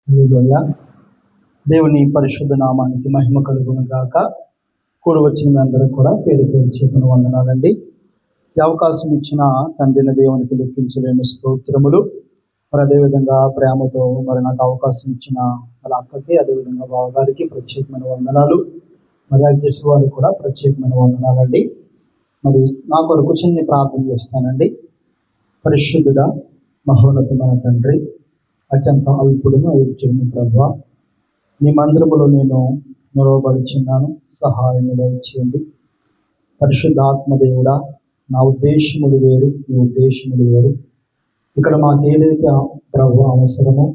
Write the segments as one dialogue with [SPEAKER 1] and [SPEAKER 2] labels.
[SPEAKER 1] హల్లెలూయా. దేవుని పరిశుద్ధ నామానికి మహిమ కలుగును గాక. కూడి వచ్చిన మీ అందరూ కూడా పేరు పేరు చేతున వందనాలండి. ఈ అవకాశం ఇచ్చిన తండ్రిని దేవునికి లెక్కించలేని స్తోత్రములు. మరి అదేవిధంగా ప్రేమతో మరి నాకు అవకాశం ఇచ్చిన వాళ్ళ అక్కకి, అదేవిధంగా బావగారికి ప్రత్యేకమైన వందనాలు. మరి అధ్యక్షుల వారికి కూడా ప్రత్యేకమైన వందనాలండి. మరి నా కొరకు చిన్ని ప్రార్థన చేస్తానండి. పరిశుద్ధుడా, మహోన్నతమైన తండ్రి, అత్యంత అల్పుడును అయోగ్యుడును ప్రభువా, నీ మందిరములో నేను నిలవబడుచున్నాను, సహాయం దయచేయండి. పరిశుద్ధాత్మదేవుడా, నా ఉద్దేశములు వేరు, నీ ఉద్దేశములు వేరు. ఇక్కడ మాకు ఏదైతే ప్రభు అవసరమో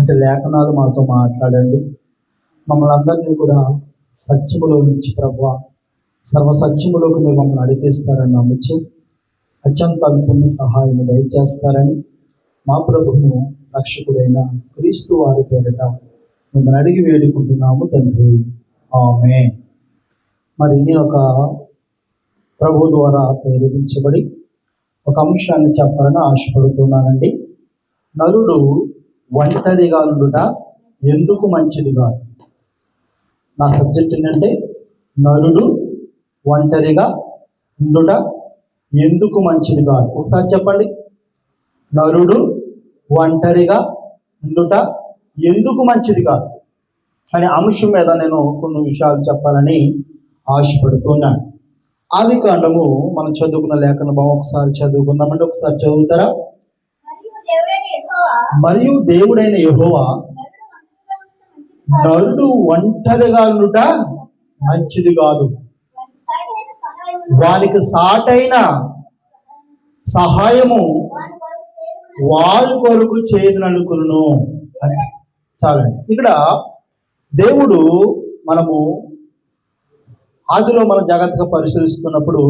[SPEAKER 1] అంటే లేఖనాలు మాతో మాట్లాడండి. మమ్మల్ని అందరినీ కూడా సత్యములో నుంచి ప్రభువా సర్వసత్యములోకి మీరు మమ్మల్ని నడిపిస్తారని నమ్ముచు అత్యంత అల్పుని సహాయం దయచేస్తారని మా ప్రభువును రక్షకుడైన క్రీస్తు వారి పేరిట మిమ్మల్ని అడిగి వేడుకుంటున్నాము తండ్రి, ఆమేన్. మరి నేను ఒక ప్రభు ద్వారా ప్రేరేపించబడి ఒక అంశాన్ని చెప్పాలని ఆశపడుతున్నానండి. నరుడు ఒంటరిగా ఉండుట ఎందుకు మంచిది కాదు. నా సబ్జెక్ట్ ఏంటంటే నరుడు ఒంటరిగా ఉండుట ఎందుకు మంచిది కాదు. ఒకసారి చెప్పండి. నరుడు ఒంటరిగా ఉండుట ఎందుకు మంచిది కాదు అనే అంశం మీద నేను కొన్ని విషయాలు చెప్పాలని ఆశపడుతున్నాను. ఆది కాండము మనం చదువుకున్న లేఖన భావం ఒకసారి చదువుకుందామంటే, ఒకసారి చదువుతారా? మరియు దేవుడైన యెహోవా నరుడు ఒంటరిగా ఉండుట మంచిది కాదు, వానికి సాటైన సహాయము వారి కొరకు చేయదనుకును. చాలండి. ఇక్కడ దేవుడు మనము ఆదిలో మనం జాగ్రత్తగా పరిశీలిస్తున్నప్పుడు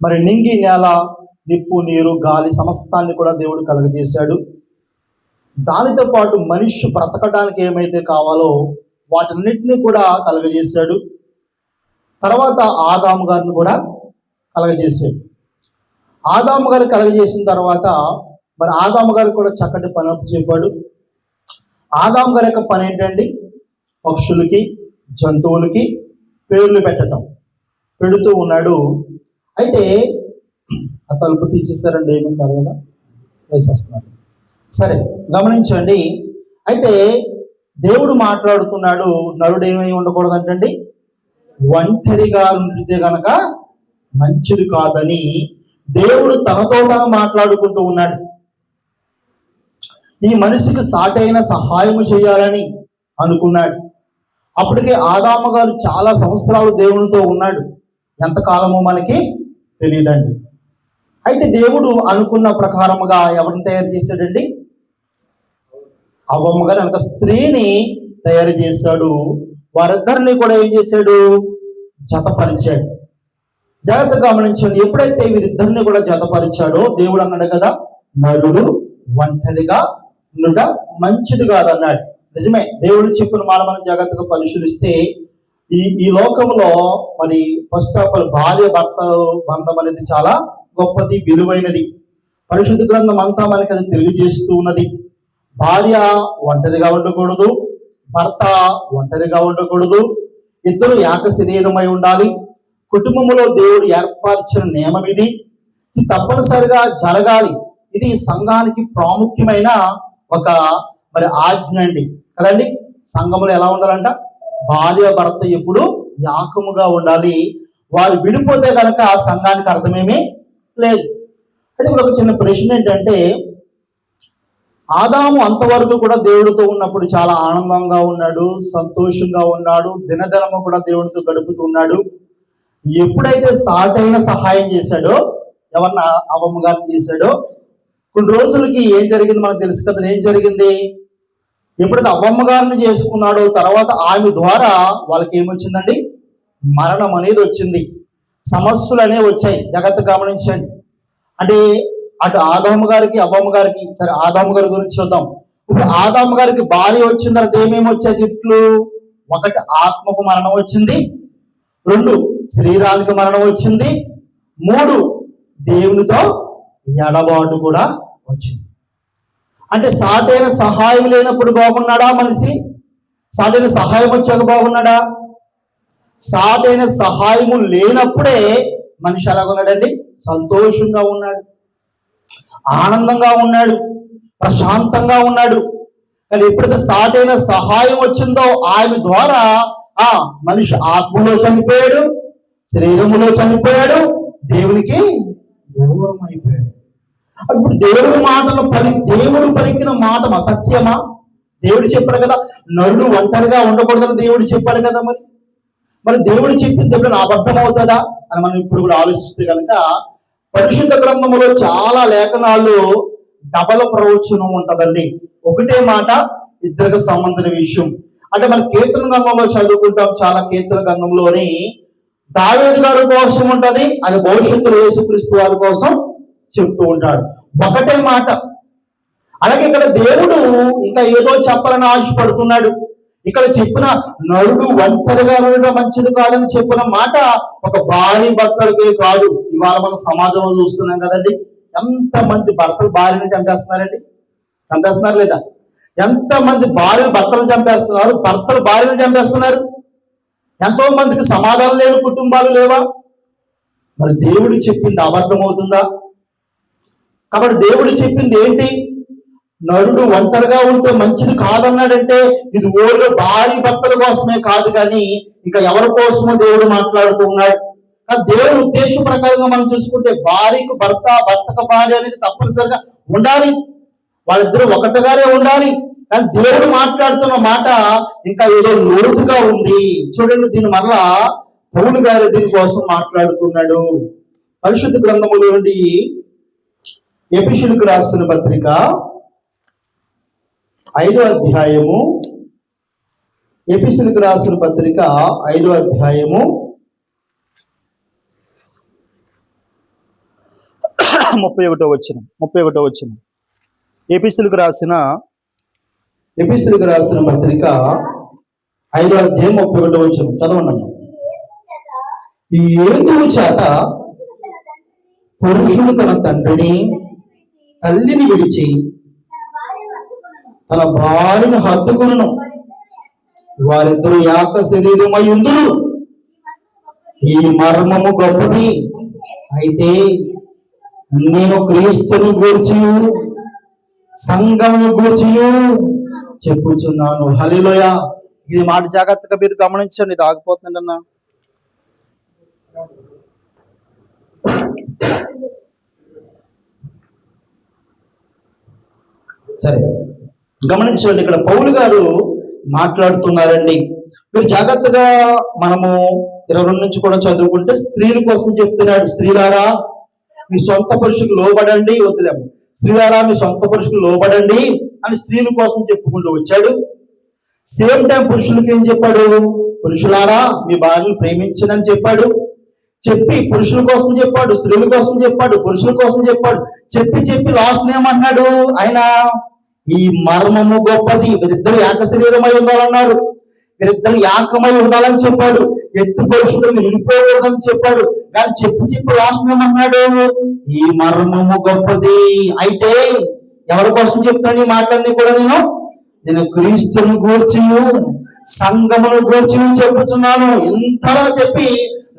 [SPEAKER 1] మరి నింగి, నేల, నిప్పు, నీరు, గాలి సమస్తాన్ని కూడా దేవుడు కలుగజేశాడు. దానితో పాటు మనిషి బ్రతకడానికి ఏమైతే కావాలో వాటన్నిటిని కూడా కలుగజేశాడు. తర్వాత ఆదాము గారిని కూడా కలగజేశాడు. ఆదాము గారు కలగజేసిన తర్వాత మరి ఆదాము గారికి కూడా చక్కటి పని చెప్పాడు. ఆదాము గారి యొక్క పని ఏంటండి? పక్షులకి, జంతువులకి పేర్లు పెట్టడం పెడుతూ ఉన్నాడు. అయితే ఆ తలుపు తీసేస్తారండి, ఏమీ కాదు కదా, వేసేస్తున్నారు. సరే, గమనించండి. అయితే దేవుడు మాట్లాడుతున్నాడు, నరుడు ఏమై ఉండకూడదంటండి, ఒంటరిగా ఉంటే గనక మంచిది కాదని దేవుడు తనతో తను మాట్లాడుకుంటూ ఉన్నాడు. ఈ మనిషికి సాటైన సహాయము చేయాలని అనుకున్నాడు. అప్పటికే ఆదాము గారు చాలా సంవత్సరాలు దేవునితో ఉన్నాడు. ఎంతకాలమో మనకి తెలియదండి. అయితే దేవుడు అనుకున్న ప్రకారముగా ఎవరిని తయారు చేశాడండి? అవ్వమ్మ గారు ఒక స్త్రీని తయారు చేశాడు. వారిద్దరిని కూడా ఏం చేశాడు? జతపరిచాడు. జాగ్రత్తగా గమనించండి. ఎప్పుడైతే వీరిద్దరిని కూడా జతపరిచాడో దేవుడు అన్నాడు కదా, నరుడు ఒంటరిగా ఉండుట మంచిది కాదన్నాడు. నిజమే, దేవుడు చెప్పిన మాట మనం జాగ్రత్తగా పరిశీలిస్తే ఈ లోకంలో మరి ఫస్ట్ ఆఫ్ ఆల్ భార్య భర్త బంధం అనేది చాలా గొప్పది, విలువైనది. పరిశుద్ధ గ్రంథం అంతా మనకి అది తెలియజేస్తూ ఉన్నది. భార్య ఒంటరిగా ఉండకూడదు, భర్త ఒంటరిగా ఉండకూడదు. ఇద్దరు ఏక శరీరమై ఉండాలి. కుటుంబంలో దేవుడు ఏర్పరిచిన నియమం ఇది తప్పనిసరిగా జరగాలి. ఇది సంఘానికి ప్రాముఖ్యమైన ఒక మరి ఆజ్ఞ అండి కదండి. సంఘంలో ఎలా ఉండాలంట? భార్య భర్త ఎప్పుడు యాకముగా ఉండాలి. వారు విడిపోతే కనుక ఆ సంఘానికి అర్థమేమీ లేదు. అయితే ఇప్పుడు ఒక చిన్న ప్రశ్న ఏంటంటే, ఆదాము అంతవరకు కూడా దేవుడితో ఉన్నప్పుడు చాలా ఆనందంగా ఉన్నాడు, సంతోషంగా ఉన్నాడు, దినదినము కూడా దేవుడితో గడుపుతూ ఉన్నాడు. ఎప్పుడైతే సాటైన సహాయం చేశాడో, ఎవరిని? అవ్వమ్మ గారిని చేశాడో, కొన్ని రోజులకి ఏం జరిగింది మనకు తెలుసు కదా. ఏం జరిగింది? ఎప్పుడైతే అవ్వమ్మ గారిని చేసుకున్నాడో తర్వాత ఆమె ద్వారా వాళ్ళకి ఏమొచ్చిందండి? మరణం అనేది వచ్చింది. సమస్యలు అనేవి వచ్చాయి. జాగ్రత్తగా గమనించండి. అంటే అటు ఆదాము గారికి, అవ్వమ్మ గారికి, సరే ఆదాము గారి గురించి చూద్దాం. ఇప్పుడు ఆదాము గారికి భార్య వచ్చిన తర్వాత ఏమేమి వచ్చాయి గిఫ్ట్లు? ఒకటి, ఆత్మకు మరణం వచ్చింది. 2, శరీరానికి మరణం వచ్చింది. 3, దేవునితో ఎడబాటు కూడా వచ్చింది. అంటే సాటైన సహాయం లేనప్పుడు బాగున్నాడా మనిషి? సాటైన సహాయం వచ్చాక బాగున్నాడా? సాటైన సహాయము లేనప్పుడే మనిషి ఎలాగున్నాడండి? సంతోషంగా ఉన్నాడు, ఆనందంగా ఉన్నాడు, ప్రశాంతంగా ఉన్నాడు. కానీ ఎప్పుడైతే సాటైన సహాయం వచ్చిందో ఆమె ద్వారా మనిషి ఆత్మలో చనిపోయాడు, శరీరములో చనిపోయాడు, దేవునికి దూరం అయిపోయాడు. అప్పుడు దేవుడు పలికిన మాట అసత్యమా? దేవుడు చెప్పాడు కదా, నరుడు ఒంటరిగా ఉండకూడదని దేవుడు చెప్పాడు కదా. మరి దేవుడు చెప్పింది ఎప్పుడైనా అబద్ధం అవుతుందా అని మనం ఇప్పుడు కూడా ఆలోచిస్తే కనుక పరిశుద్ధ గ్రంథంలో చాలా లేఖనాలు డబల ప్రవచనం ఉంటదండి. ఒకటే మాట ఇద్దరికి సంబంధించిన విషయం. అంటే మన కీర్తన గ్రంథంలో చదువుకుంటాం, చాలా కీర్తన గ్రంథంలోని దావీదు గారి కోసం ఉంటది, అది భవిష్యత్తులో యేసుక్రీస్తు వారి కోసం చెప్తూ ఉంటాడు. ఒకటే మాట. అలాగే ఇక్కడ దేవుడు ఇంకా ఏదో చెప్పాలని ఆశపడుతున్నాడు. ఇక్కడ చెప్పిన నరుడు ఒంటరిగా ఉండడం మంచిది కాదని చెప్పిన మాట ఒక భార్య భర్తలకే కాదు. ఇవాళ మనం సమాజంలో చూస్తున్నాం కదండి, ఎంతమంది భర్తలు భార్యను చంపేస్తున్నారండి? చంపేస్తున్నారు లేదా? ఎంతమంది భార్యలు భర్తలు చంపేస్తున్నారు, భర్తలు భార్యను చంపేస్తున్నారు. ఎంతో మందికి సమాధానం లేని కుటుంబాలు లేవా? మరి దేవుడు చెప్పింది అబద్ధం అవుతుందా? కాబట్టి దేవుడు చెప్పింది ఏంటి? నరుడు ఒంటరిగా ఉంటే మంచిది కాదన్నాడంటే ఇది ఓన్లీ భార్య భర్తల కోసమే కాదు, కానీ ఇంకా ఎవరి కోసమో దేవుడు మాట్లాడుతూ ఉన్నాడు. దేవుడి ఉద్దేశం ప్రకారంగా మనం చూసుకుంటే భార్యకు భర్త, భర్తకు భార్య అనేది తప్పనిసరిగా ఉండాలి, వాళ్ళిద్దరూ ఒకటిగానే ఉండాలి. కానీ దేవుడు మాట్లాడుతున్న మాట ఇంకా ఏదో లోతుగా ఉంది. చూడండి, దీని వల్ల పౌలు గారు దీనికోసం మాట్లాడుతున్నాడు. పరిశుద్ధ గ్రంథములో నుండి ఎఫెసీయులకు రాసిన పత్రిక 5వ అధ్యాయము, ఎఫెసీయులకు రాసిన పత్రిక 5వ అధ్యాయము 31వ వచనం. ఎఫెసీయులకు రాసిన పత్రిక 5వ అధ్యాయం 31వ వచనం చదవండి. ఈ హేతువు చేత పురుషుడు తన తండ్రిని తల్లిని విడిచి తన భార్యను హత్తుకొనును, వారిద్దరు ఏక శరీరమై ఉందురు. ఈ మర్మము గొప్పది. అయితే నేను క్రీస్తును గూర్చియు సంఘమును గూర్చియు చెప్పుచున్నాను. హల్లెలూయా. ఇది మాట జాగ్రత్తగా మీరు గమనించండి, ఇది ఆగిపోతుందండి అన్న. సరే, గమనించండి, ఇక్కడ పౌలు గారు మాట్లాడుతున్నారండి. మీరు జాగ్రత్తగా మనము 22 నుంచి కూడా చదువుకుంటే స్త్రీల కోసం చెప్తున్నాడు. స్త్రీలారా మీ సొంత పురుషులకు లోబడండి, వదిలేము, స్త్రీలారా మీ సొంత పురుషులకు లోబడండి అని స్త్రీల కోసం చెప్పుకుంటూ వచ్చాడు. సేమ్ టైం పురుషులకు ఏం చెప్పాడు? పురుషులారా మీ భార్యను ప్రేమించనని చెప్పాడు. చెప్పి పురుషుల కోసం చెప్పాడు, స్త్రీల కోసం చెప్పాడు, పురుషుల కోసం చెప్పాడు. చెప్పి లాస్ట్ ఏమన్నాడు ఆయన? ఈ మర్మము గొప్పది. వీరిద్దరు ఏక శరీరమై ఉండాలన్నారు, వీరిద్దరు ఏకమై ఉండాలని చెప్పాడు. ఎత్తు పురుషుడు విడిపోకూడదని చెప్పాడు. కానీ చెప్పి లాస్ట్ ఏమన్నాడు? ఈ మర్మము గొప్పది. అయితే ఎవరి కోసం చెప్తాను ఈ మాటలన్నీ కూడా? నేను క్రీస్తును గూర్చి సంఘమును గూర్చి చెప్పుచున్నాను. ఇంతలా చెప్పి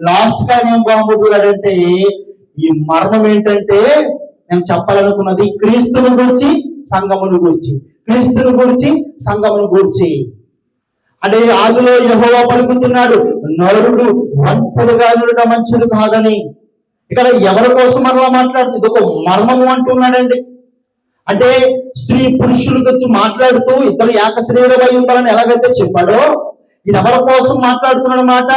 [SPEAKER 1] లాస్ట్ గా నేను బాగుంటున్నాడంటే ఈ మర్మం ఏంటంటే, నేను చెప్పాలనుకున్నది క్రీస్తును గూర్చి సంఘమును గూర్చి, క్రీస్తును గూర్చి సంఘమును గూర్చి. అంటే ఆదిలో యెహోవా పలుకుతున్నాడు, నరుడు ఒంటరిగా ఉండడం మంచిది కాదని. ఇక్కడ ఎవరి కోసం అలా మాట్లాడుతుంది? ఇది ఒక మర్మము అంటున్నాడండి. అంటే స్త్రీ పురుషుల గురించి మాట్లాడుతూ ఇద్దరు ఏక శరీరమై ఉండాలని ఎలాగైతే చెప్పాడో, ఇది ఎవరి కోసం మాట్లాడుతున్నాడు మాట?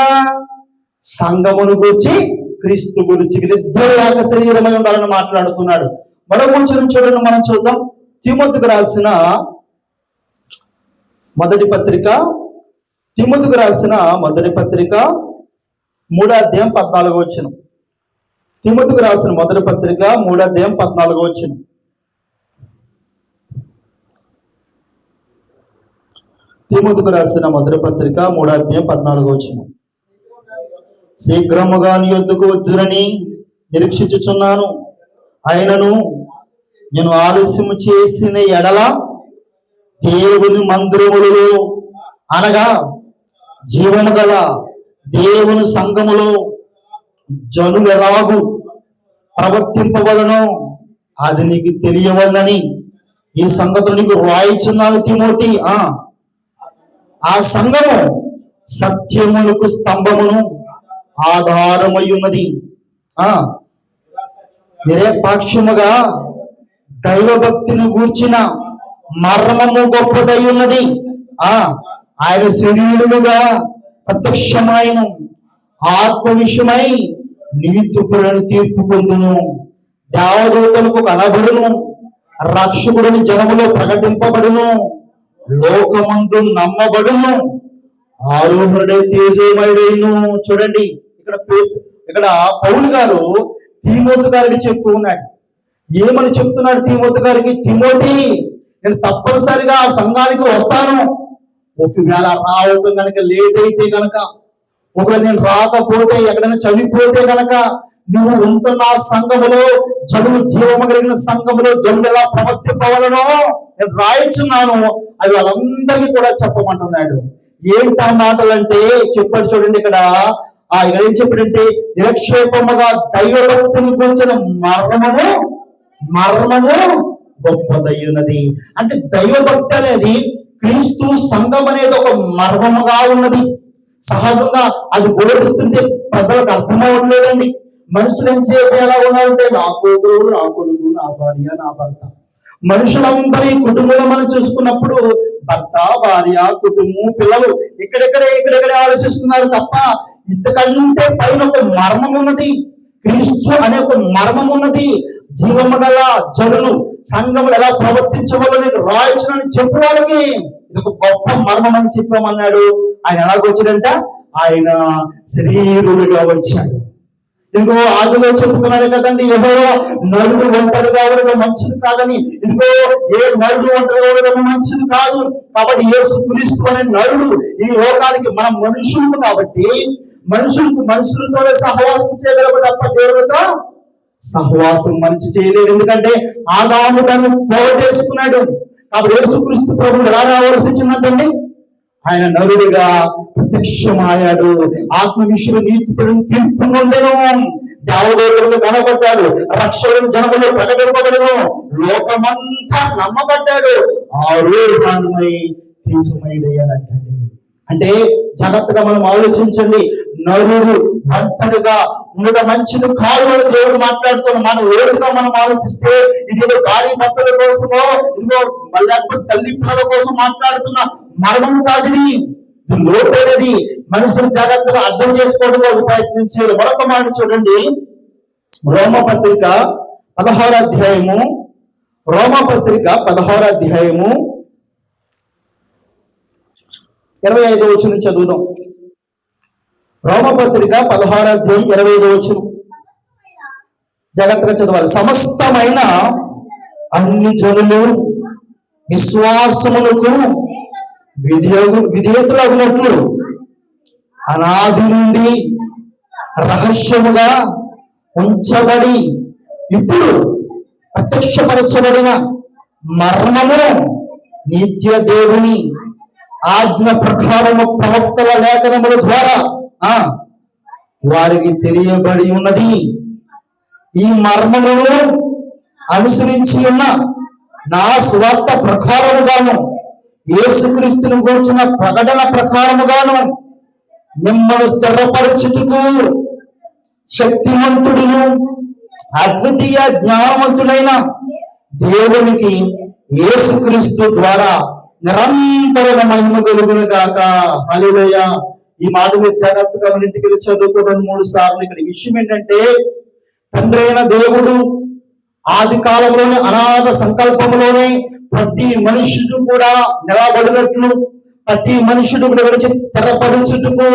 [SPEAKER 1] సంఘమును గురించి, క్రీస్తు గురించి, వీరిద్దరు ఏక శరీరమై ఉండాలని మాట్లాడుతున్నాడు. మరో కొంచెం చూడండి, మనం చూద్దాం. తిమోతికి రాసిన మొదటి పత్రిక 3వ అధ్యాయం 14వ వచనం. తిమోతికి రాసిన మొదటి పత్రిక 3వ అధ్యాయం 14వ వచనం. తిమోతికి రాసిన మొదటి పత్రిక 3వ అధ్యాయం 14వ వచనం. శీఘ్రముగా నీ యొద్దకు వచ్చునని నిరీక్షించుచున్నాను, ఆయనను నేను ఆలస్యం చేసిన ఎడల దేవుని మందిరములలో అనగా జీవము గల దేవుని సంఘములో జనులు ఎలాగూ ప్రవర్తింపవలనో అది నీకు తెలియవలనని ఈ సంగతులు నీకు రాయిచున్నాను తిమోతి. ఆ సంఘము సత్యమునకు స్తంభమును ఆధారమై ఉన్నది. నిరపేక్షముగా దైవభక్తిని గూర్చిన మర్మము గొప్పదై ఉన్నది. ఆయన శరీరులుగా ప్రత్యక్షమైన ఆత్మ విషయమై నీతిపరులను తీర్పు పొందును, దేవదూతలకు కనబడును, రక్షకుడిని జనములో ప్రకటింపబడును, లోకమందు నమ్మబడును, ఆరోహుడే తేజోమయుడైను. చూడండి, ఇక్కడ పౌలు గారు తిమోతి గారికి చెప్తూ ఉన్నాడు. ఏమని చెప్తున్నాడు తిమోతి గారికి? తిమోతి, నేను తప్పనిసరిగా ఆ సంఘానికి వస్తాను. ఒకవేళ రావటం కనుక లేట్ అయితే గనక, ఒకవేళ నేను రాకపోతే, ఎక్కడైనా చనిపోతే గనక, నువ్వు ఉంటున్న సంఘములో జనులు జీవము కలిగిన సంఘములో జనులు ఎలా ప్రవర్తింపవలనో నేను రాయిచున్నాను. అవి వాళ్ళందరికీ కూడా చెప్పమంటున్నాడు. ఏంటా మాటలంటే చెప్పాడు. చూడండి, ఇక్కడ ఏం చెప్పాడంటే, నిరక్షేపముగా దైవభక్తిని గురించిన మర్మము గొప్పదయ్యున్నది. అంటే దైవభక్తి అనేది, క్రీస్తు సంఘం అనేది ఒక మర్మముగా ఉన్నది. సహజంగా అది బోధిస్తుంటే ప్రజలకు అర్థమవట్లేదండి. మనుషులు ఏం చేయాలి, ఎలా ఉన్నారంటే నా కూతురు, నా కొడుకు, నా భార్య, నా భర్త. మనుషులందరి కుటుంబంలో మనం చూసుకున్నప్పుడు భర్త, భార్య, కుటుంబం, పిల్లలు ఇక్కడెక్కడే ఆలోచిస్తున్నారు తప్ప ఇంతకంటే పైన ఒక మర్మం ఉన్నది. క్రీస్తు అనే ఒక మర్మం ఉన్నది. జీవము గల జనులు సంఘములు ఎలా ప్రవర్తించవాలని రాయించనని చెప్పు వాళ్ళకి ఇది ఒక గొప్ప మర్మం అని చెప్పామన్నాడు. ఆయన ఎలాగొచ్చాడంట? ఆయన శరీరులుగా వచ్చాడు. ఇదిగో ఆదిలో చెప్తున్నాడు కదండి, యెహోవా నరుడు ఒంటరిగా ఉండడం మంచిది కాదని. ఇదిగో ఏ నరుడు ఒంటరిగా ఉండడం మంచిది కాదు. కాబట్టి యేసుక్రీస్తు అనే నరుడు ఈ లోకానికి, మనం మనుషులు కాబట్టి మనుషులతోనే సహవాసం చేయగలము తప్ప దేవుడితో సహవాసం మంచి చేయలేడు. ఎందుకంటే ఆదాము దాన్ని పోగొట్టేసుకున్నాడు. కాబట్టి యేసుక్రీస్తు ప్రభువు ఎలా రావాల్సి వచ్చిందంటండి? ఆయన నరుడిగా ప్రత్యక్షమాయాడు. ఆత్మ విషయం నీతిపరుని తీర్పు పొందెను, దేవదూతలకు కనబడ్డాడు, రక్షకుని జనములో ప్రకటింపబడెను, లోకమంతా నమ్మబడ్డాడు, ఆరోహణమై తేజోమయుడయ్యాడంటండి. అంటే జాగ్రత్తగా మనం ఆలోచించండి. నరుడు ఒంటరిగా ఉండడం మంచిది కాదు అని దేవుడు మాట్లాడుతున్నాం. మనం ఏడుగా మనం ఆలోచిస్తే ఇదిగో భార్య భర్తల కోసమో, ఇదిగో లేకపోతే తల్లి పిల్లల కోసం మాట్లాడుతున్న మరణం కాదు. ఇది లోతైనది. మనుషులు జాగ్రత్తగా అర్థం చేసుకోవడానికి ప్రయత్నించారు. మరొక మాట చూడండి, రోమపత్రిక 16వ అధ్యాయము, రోమపత్రిక 16వ అధ్యాయము 25వ వచనం చదువుదాం. రోమపత్రిక 16వ అధ్యాయం 25వ వచనం జాగ్రత్తగా చదవాలి. సమస్తమైన అన్ని జనులు విశ్వాసములకు విధేయతులగునట్లు అనాది నుండి రహస్యముగా ఉంచబడి ఇప్పుడు ప్రత్యక్షపరచబడిన మర్మము నిత్య దేవుని ఆజ్ఞ ప్రకారము ప్రవక్తల లేఖనముల ద్వారా వారికి తెలియబడి ఉన్నది. ఈ మర్మమును అనుసరించి ఉన్న నా స్వార్థ ప్రకారముగాను, యేసుక్రీస్తును గూర్చిన ప్రకటన ప్రకారముగాను మిమ్మల్ని స్థిరపరచుటకు శక్తిమంతుడును అద్వితీయ జ్ఞానవంతుడైన దేవునికి యేసుక్రీస్తు ద్వారా నిరంతర మహిమ కలుగును గాక. హల్లెలూయా. ఈ మాట మీరు జాగ్రత్తగా మన ఇంటికి వెళ్ళి చదువుకోవడం 3 సార్లు. ఇక్కడ విషయం ఏంటంటే, తండ్రి అయిన దేవుడు ఆది కాలంలోనే అనాథ సంకల్పంలోనే ప్రతి మనుషుడు కూడా నిలబడినట్లు, ప్రతి మనుషుడు కూడా స్థిరపరచుటకు,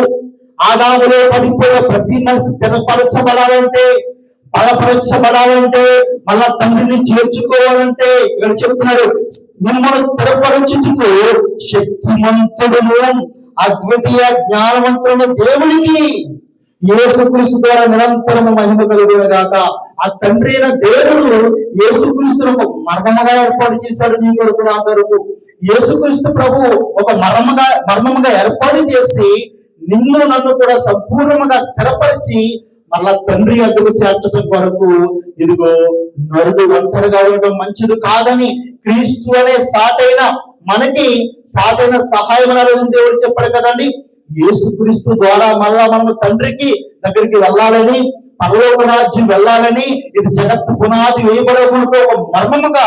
[SPEAKER 1] ఆదాములో పడిపోయే ప్రతి మనిషి స్థిరపరచబడాలంటే, బలపరచబడాలంటే, మళ్ళా తండ్రిని చేర్చుకోవాలంటే ఇక్కడ చెప్తున్నాడు, మిమ్మల్ని స్థిరపరచుటకు శక్తిమంతుడును అద్వితీయ జ్ఞానవంతుడైన దేవునికి యేసుక్రీస్తు ద్వారా నిరంతరము మహిమ కలుగును గాక. ఆ తండ్రి అయిన దేవుడు యేసుక్రీస్తును ఒక మర్మముగా ఏర్పాటు చేశాడు. నీ కొరకు నా కొరకు యేసుక్రీస్తు ప్రభు ఒక మర్మముగా ఏర్పాటు చేసి నిన్ను నన్ను కూడా సంపూర్ణంగా స్థిరపరిచి మళ్ళా తండ్రి వద్దకు చేర్చడం కొరకు ఇదిగో నరుడు ఒంటరిగా ఉండడం మంచిది కాదని క్రీస్తు అనే మనకి సాటైన సహాయం అనేది దేవుడు చెప్పాడు కదండి. యేసుక్రీస్తు ద్వారా మళ్ళా మనము తండ్రికి దగ్గరికి వెళ్ళాలని, పరలోక రాజ్యం వెళ్ళాలని, ఇది జగత్తు పునాది వేయబడే కొరకు ఒక మర్మముగా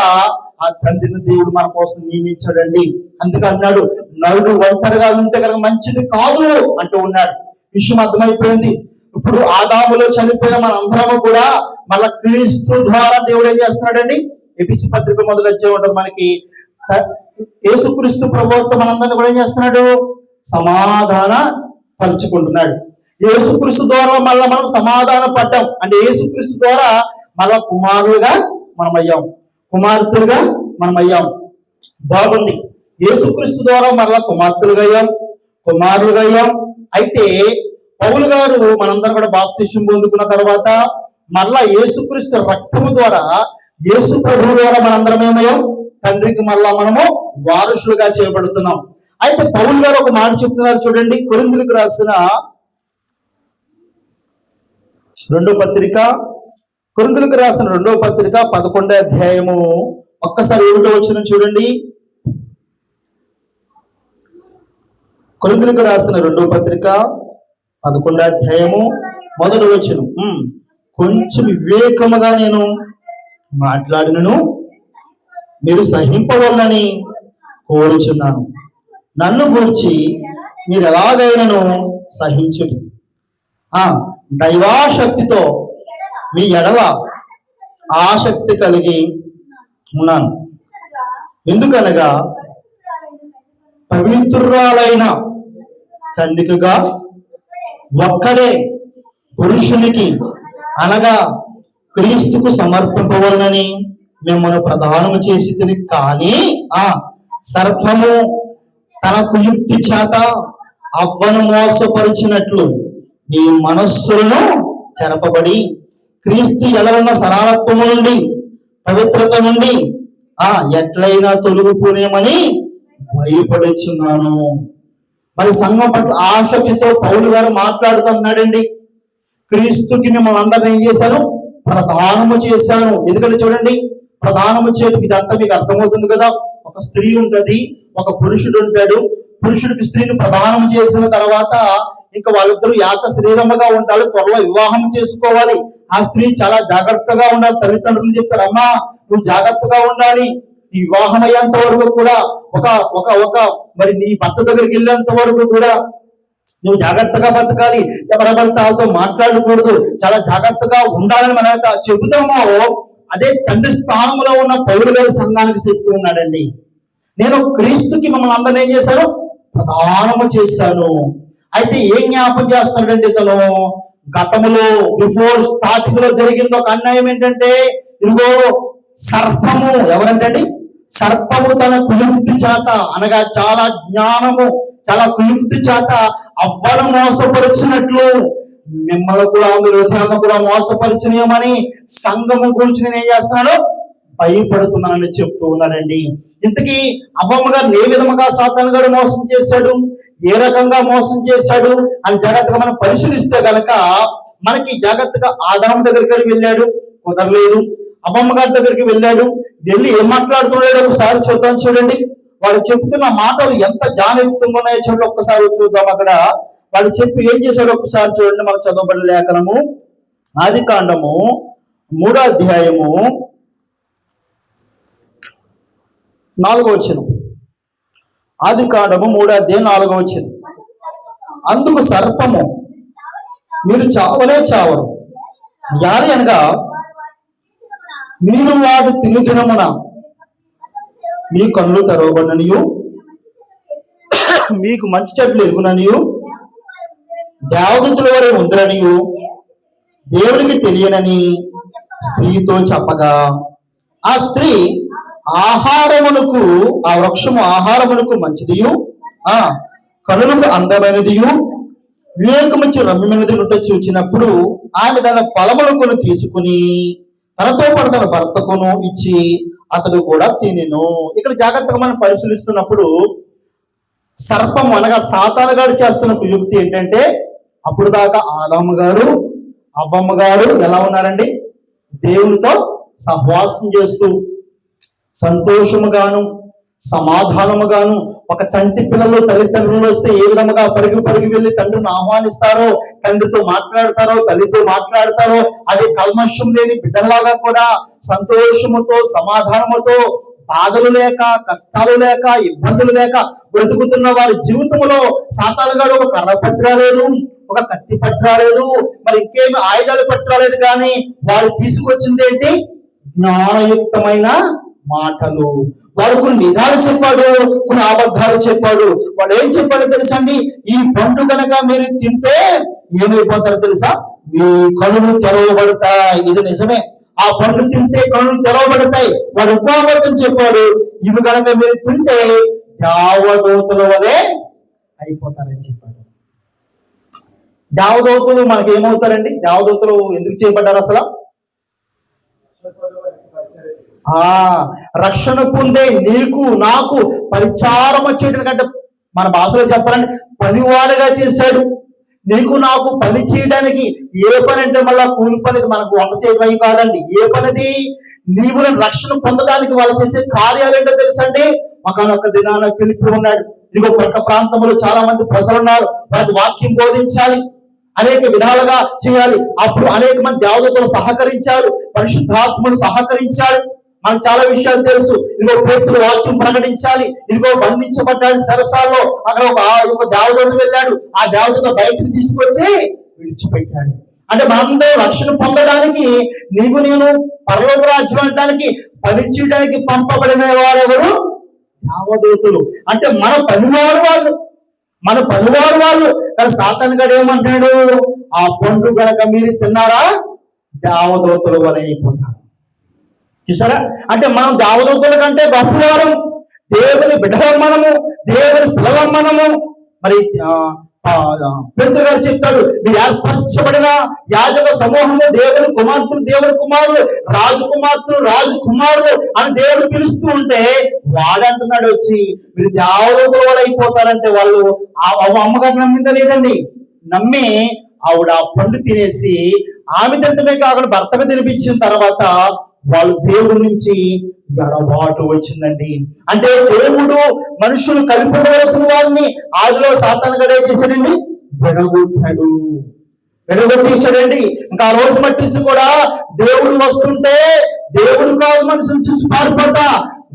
[SPEAKER 1] ఆ తండ్రిని దేవుడు మన కోసం నియమించాడండి. అందుకే అన్నాడు, నరుడు ఒంటరిగా ఉంటే కనుక మంచిది కాదు అంటూ ఉన్నాడు. విషయం అర్థమైపోయింది. ఇప్పుడు ఆదాములో చనిపోయిన మన అందరము కూడా మళ్ళా క్రీస్తు ద్వారా దేవుడు ఏం చేస్తున్నాడండి? ఎఫెసీ పత్రిక మొదలు వచ్చే ఉంటుంది మనకి. యేసుక్రీస్తు ప్రభుత్వం మనందరినీ కూడా ఏం చేస్తున్నాడు? సమాధాన పరుచుకుంటున్నాడు. యేసుక్రీస్తు ద్వారా మళ్ళా మనం సమాధాన పడ్డాం అంటే యేసుక్రీస్తు ద్వారా మళ్ళా కుమారులుగా మనం అయ్యాం, కుమార్తెలుగా మనం అయ్యాం. బాగుంది. యేసుక్రీస్తు ద్వారా మళ్ళా కుమార్తెలుగా అయ్యాం, కుమారులుగా అయ్యాం. అయితే పౌలు గారు మనందరం కూడా బాప్తిస్మం పొందుకున్న తర్వాత మళ్ళా యేసుక్రీస్తు రక్తము ద్వారా, యేసు ప్రభువు ద్వారా మనందరం ఏమయ్యాం? తండ్రికి మళ్ళా మనము వారసులుగా చేయబడుతున్నాం. అయితే పౌలు గారు ఒక మాట చెప్తున్నారు చూడండి. కొరింథీయులకు రాసిన రెండో పత్రిక 11వ అధ్యాయము ఒక్కసారి 1వ వచనం చూడండి. కొరింథీయులకు రాసిన 2వ పత్రిక 11వ అధ్యాయము 1వ వచనం. కొంచెం వివేకముగా నేను మాట్లాడినను మీరు సహింపవలనని కోరుచున్నాను. నన్ను గూర్చి మీరు ఎలాగైనను సహించుడి. దైవాశక్తితో మీ ఎడల ఆసక్తి కలిగి ఉన్నాను. ఎందుకనగా పవిత్రురాలైన కన్యకగా ఒక్కడే పురుషునికి అనగా క్రీస్తుకు సమర్పింపవలనని మిమ్మల్ని ప్రదానము చేసి తిని, కానీ సర్పము తన కుయుక్తి చేత అవ్వను మోసపరిచినట్లు మీ మనస్సులను చెరపబడి క్రీస్తు ఎడలున్న సరళత్వము నుండి, పవిత్రత నుండి ఎట్లయినా తొలగిపోనేమని భయపడుచున్నాను. మరి సంఘం పట్ల ఆసక్తితో పౌలు గారు మాట్లాడుతున్నాడండి. క్రీస్తుకి మిమ్మల్ని అందరిని ఏం చేశాను? ప్రదానము చేశాను. ఎందుకంటే చూడండి, ప్రదానము చేయడం ఇదంతా మీకు అర్థమవుతుంది కదా. ఒక స్త్రీ ఉంటది, ఒక పురుషుడు ఉంటాడు. పురుషుడికి స్త్రీని ప్రదానం చేసిన తర్వాత ఇంకా వాళ్ళిద్దరూ ఏక శరీరముగా ఉంటారు. త్వరలో వివాహం చేసుకోవాలి. ఆ స్త్రీ చాలా జాగ్రత్తగా ఉండాలి. తల్లిదండ్రులు చెప్తారు, అమ్మా నువ్వు జాగ్రత్తగా ఉండాలి. నీ వివాహం అయ్యేంత వరకు కూడా ఒక మరి నీ భర్త దగ్గరికి వెళ్ళేంత వరకు కూడా నువ్వు జాగ్రత్తగా బతకాలి. ఎవరెవరితో వాళ్ళతో మాట్లాడకూడదు. చాలా జాగ్రత్తగా ఉండాలని మనం చెబుతామో అదే తండ్రి స్థానంలో ఉన్న పౌలు గారి సంఘానికి చెప్తూ ఉన్నాడండి. నేను క్రీస్తుకి మమ్మల్ని అందరినీ ఏం చేశాను? ప్రదానము చేశాను. అయితే ఏం జ్ఞాపం చేస్తున్నాడంటే ఇతను గతంలో బిఫోర్ స్టార్టింగ్ లో జరిగింది ఒక అన్యాయం ఏంటంటే, ఇదిగో సర్పము, ఎవరంటే సర్పము తన కుయుక్తి చేత అనగా చాలా జ్ఞానము, చాలా కుయుక్తి చేత అవ్వను మోసపరిచినట్లు మిమ్మల్ని కూడా మీరు హృదయాలను కూడా మోసపరిచినేమని సంఘము గురించి నేను ఏం చేస్తున్నాను? భయపడుతున్నానని చెప్తూ ఉన్నాడండి. ఇంతకీ అవ్వమ్మ గారిని ఏ విధముగా సాతాను గారు మోసం చేశాడు, ఏ రకంగా మోసం చేశాడు అని జాగ్రత్తగా మనం పరిశీలిస్తే గనక మనకి జాగ్రత్తగా ఆదాము దగ్గరికి వెళ్ళాడు, కుదరలేదు. అవ్వమ్మ గారి దగ్గరికి వెళ్ళాడు, వెళ్ళి ఏం మాట్లాడుతున్నాడో ఒకసారి చూద్దాం. చూడండి, వాడు చెప్తున్న మాటలు ఎంత జానయుక్తంగా ఉన్నాయో చూడండి. ఒక్కసారి చూద్దాం. అక్కడ వాడు చెప్పి ఏం చేశాడు ఒకసారి చూడండి. మనం చదవబడిన లేఖనము ఆదికాండము 3వ అధ్యాయము 4వ వచనం. ఆదికాండము 3వ అధ్యాయం 4వ వచనం. అందుకు సర్పము, మీరు చావనే చావరు, యాలి అనగా మీరు వాడు తిను దినమున మీ కన్నులు తెరవబడిననియు మీకు మంచి చెట్లు ఎరుగుననియు దేవదూతల వరే ఉందరనియు దేవునికి తెలియనని స్త్రీతో చెప్పగా, ఆ స్త్రీ ఆహారమునకు, ఆ వృక్షము ఆహారమునకు మంచిదియు కనులకు అందమైనదియు వివేకమిచ్చి రమ్యమైనది ఉంటే చూచినప్పుడు ఆమె తన ఫలములను తీసుకుని తనతో పాటు తన భర్తకును ఇచ్చి అతడు కూడా తినెను. ఇక్కడ జాగ్రత్తగా మనం పరిశీలిస్తున్నప్పుడు సర్పం అనగా సాతాను గారు చేస్తున్న కుయుక్తి ఏంటంటే, అప్పుడు దాకా ఆదాము గారు అవ్వమ్మ గారు ఎలా ఉన్నారండి? దేవునితో సహవాసం చేస్తూ సంతోషముగాను సమాధానముగాను, ఒక చంటి పిల్లలు తల్లిదండ్రులు వస్తే ఏ విధముగా పరుగు వెళ్ళి తండ్రిని ఆహ్వానిస్తారో, తండ్రితో మాట్లాడతారో, తల్లితో మాట్లాడతారో, అది కల్మషం లేని బిడ్డలాగా కూడా సంతోషముతో సమాధానముతో, బాధలు లేక కష్టాలు లేక ఇబ్బందులు లేక బ్రతుకుతున్న వారి జీవితంలో సాతానుగాడు ఒక కర్ర పట్టురాలేదు, ఒక కత్తి పట్టురాలేదు, మరి ఇంకేమి ఆయుధాలు పట్టురాలేదు. కానీ వారు తీసుకొచ్చింది ఏంటి? జ్ఞానయుక్తమైన మాటలు. వాడు కొన్ని నిజాలు చెప్పాడు, కొన్ని అబద్ధాలు చెప్పాడు. వాడు ఏం చెప్పాడో తెలుసా అండి? ఈ పండు కనుక మీరు తింటే ఏమైపోతారో తెలుసా? మీ కనులు తెరవబడతాయి. ఇది నిజమే, ఆ పండు తింటే కనులు తెరవబడతాయి. వాడు ఉపవాసం చెప్పాడు, ఇవి కనుక మీరు తింటే దేవదూతల వలె అయిపోతారని చెప్పాడు. దేవదూతలు మనకి ఏమవుతారండి? దేవదూతలు ఎందుకు చేయబడ్డారు అసలు? రక్షణ పొందే నీకు నాకు పరిచారం చేయడం కంటే, మన భాషలో చెప్పాలంటే పనివాడుగా చేశాడు. నీకు నాకు పని చేయడానికి ఏ పని అంటే మళ్ళా కూలి పని, మనకు వంట చేయడం అవి కాదండి. ఏ పనిది? నీవు రక్షణ పొందడానికి వాళ్ళు చేసే కార్యాలు ఏంటో తెలుసండి? ఒకనొక దినాన పిలిపి ఉన్నాడు. ఇదిగో పక్క ప్రాంతంలో చాలా మంది ప్రజలు ఉన్నారు, వారికి వాక్యం బోధించాలి, అనేక విధాలుగా చేయాలి. అప్పుడు అనేక మంది దేవదూతలు సహకరించారు, పరిశుద్ధాత్ముడు సహకరించాడు. మనకు చాలా విషయాలు తెలుసు. ఇదిగో పేతురు వాక్యం ప్రకటించాలి, ఇదిగో బంధించబడ్డాడు సరసాల్లో, అక్కడ ఒక దేవదూత వెళ్ళాడు, ఆ దేవదూత బయటకు తీసుకొచ్చి విడిచిపెట్టాడు. అంటే మనందరూ రక్షణ పొందడానికి, నీవు నేను పరలోక రాజ్యం అనడానికి, పని చేయడానికి పంపబడిన వారెవరు? దేవదూతలు. అంటే మన పనివారు వాళ్ళు. కానీ సాతాను గాడు ఏమంటాడు? ఆ పండు గనక మీరు తిన్నారా దేవదూతలు వలె అయిపోతారు. చూసారా? అంటే మనం దేవదూతల కంటే గొప్పవారం, దేవుని బిడ్డలం మనము, దేవుని పిల్లలం మనము. మరి పేతురు గారు చెప్తాడు, మీరు ఏర్పరచబడిన యాజక సమూహము, దేవుని కుమారులు, రాజకుమారులు అని దేవుడు పిలుస్తూ ఉంటే వాడంటున్నాడు వచ్చి, మీరు దేవదూతల వలె అయిపోతారంటే వాళ్ళు అమ్మగారు నమ్మిందా లేదండి? నమ్మి ఆవిడ ఆ పండు తినేసి, ఆమె తింటమే కాకుండా భర్తకు తినిపించిన తర్వాత వాళ్ళు దేవుడి నుంచి ఎడబాటు వచ్చిందండి. అంటే దేవుడు మనుషులు కలిపవలసిన వారిని ఆదిలో సాతాను గడే చేశాడండి, వెడగొట్టేశాడండి. ఇంకా ఆ రోజు మట్టించి కూడా దేవుడు వస్తుంటే దేవుడు కాదు మనుషులు చూసి పారిపోతా,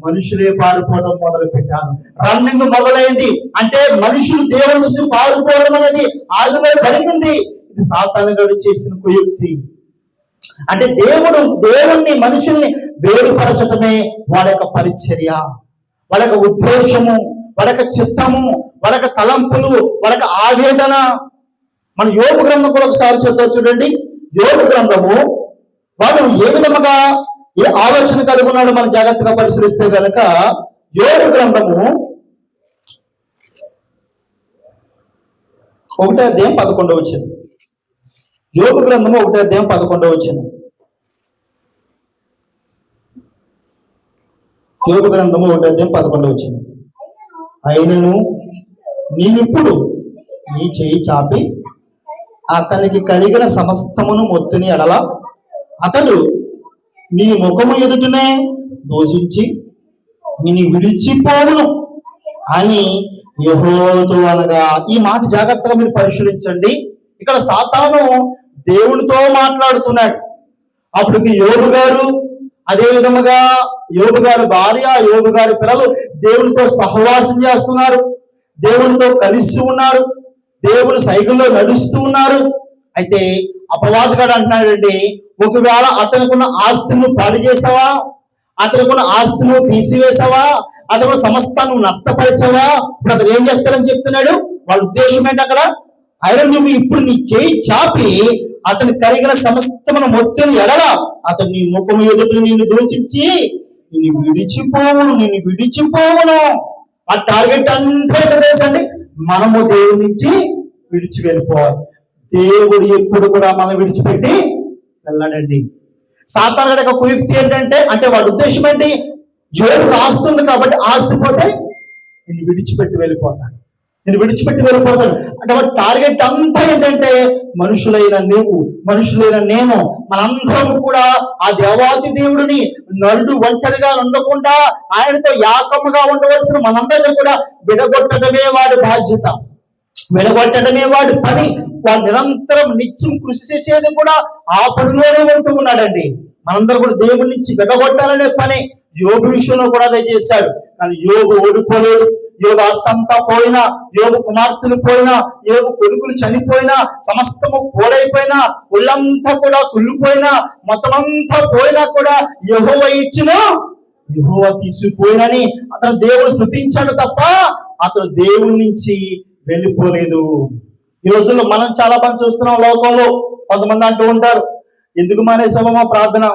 [SPEAKER 1] మనుషులే పారిపోవడం మొదలు పెట్టారు. రన్నింగ్ మొదలైంది. అంటే మనుషులు దేవుడు చూసి పారిపోవడం అనేది ఆదిలో జరిగింది. ఇది సాతాను గడు చేసిన కుయుక్తి. అంటే దేవుణ్ణి మనుషుల్ని వేరుపరచటమే వాళ్ళ యొక్క పరిచర్య, వాళ్ళ యొక్క ఉద్దేశము, వాళ్ళ యొక్క చిత్తము, వాళ్ళ యొక్క తలంపులు, వాళ్ళ యొక్క ఆవేదన. మన యోబు గ్రంథం కూడా ఒకసారి చదువు చూడండి. యోబు గ్రంథము వాడు ఏ విధముగా ఏ ఆలోచన కలిగి ఉన్నాడు మనం జాగ్రత్తగా పరిశీలిస్తే కనుక, యోబు గ్రంథము 1:11. యోబు గ్రంథము 1:11. యోబు గ్రంథము 1:11. అయినను నీవిప్పుడు నీ చేయి చాపి అతనికి కలిగిన సమస్తమును మొత్తుని ఎడల అతడు నీ ముఖము ఎదుటనే దూషించి నిన్ను విడిచిపోవును అని యెహోవాతో అనగా. ఈ మాట జాగ్రత్తగా మీరు పరిశీలించండి. ఇక్కడ సాతాను దేవునితో మాట్లాడుతున్నాడు. అప్పటికి యోబు గారు, అదే విధముగా యోబు గారి భార్య, యోబు గారి పిల్లలు దేవునితో సహవాసం చేస్తున్నారు, దేవునితో కలిసి ఉన్నారు, దేవుని సైకిల్లో నడుస్తూ ఉన్నారు. అయితే అపవాదిగాడు అంటున్నాడండి, ఒకవేళ అతనికున్న ఆస్తిని పాడు చేసావా, అతనికున్న ఆస్తిని తీసివేసావా, అతను సమస్తాన్ని నష్టపరిచావా, ఇప్పుడు అతను ఏం చేస్తారని చెప్తున్నాడు. వాళ్ళ ఉద్దేశం ఏంటి అక్కడ? ఆయన నువ్వు ఇప్పుడు నీ చేయి చాపి అతను కలిగిన సమస్తమును మొత్తం ఎడల అతను నీ ముఖము ఎదుటి నిన్ను దూషించి నిన్ను విడిచిపోవును. ఆ టార్గెట్ అంతా తెలుసండి, మనము దేవుడి నుంచి విడిచి వెళ్ళిపోవాలి. దేవుడు ఎప్పుడు కూడా మనం విడిచిపెట్టి వెళ్ళాడండి. సాతాను యొక్క కుయుక్తి ఏంటంటే, అంటే వాడి ఉద్దేశం ఏంటి, యోబుకు ఆస్తి ఉంది కాబట్టి ఆస్తి పోతే నేను విడిచిపెట్టి వెళ్ళిపోతాను, నేను విడిచిపెట్టి వెళ్ళిపోతాను అంటే వాడి టార్గెట్ అంతా ఏంటంటే, మనుషులైన నీవు, మనుషులైన నేను, మనందరం కూడా ఆ దేవాది దేవుడిని నరుడు ఒంటరిగా ఉండకుండా ఆయనతో యాకముగా ఉండవలసిన మనందరినీ కూడా విడగొట్టడమే వాడి బాధ్యత, విడగొట్టడమే వాడి పని. వాడు నిరంతరం నిత్యం కృషి చేసేది కూడా ఆ పనిలోనే ఉంటూ ఉన్నాడండి. మనందరూ కూడా దేవుడి నుంచి విడగొట్టాలనే పని యోబు విషయంలో కూడా అదే చేశాడు. కానీ యోబు ఓడిపోలేదు. యోబు ఆస్తంతా పోయినా, యోబు కుమార్తెలు పోయినా, యోబు కొడుకులు చనిపోయినా, సమస్తము పోడైపోయినా, ఒళ్ళంతా కూడా కుళ్ళిపోయినా, మొత్తం అంతా పోయినా కూడా యెహోవా ఇచ్చిన యెహోవా తీసుకుపోయినని అతను దేవుడు స్తుతించాడు తప్ప అతను దేవుడి నుంచి వెళ్ళిపోలేదు. ఈ రోజుల్లో మనం చాలా మంది చూస్తున్నాం. లోకంలో కొంతమంది అంటూ ఉంటారు, ఎందుకు మానేసామో ప్రార్థన,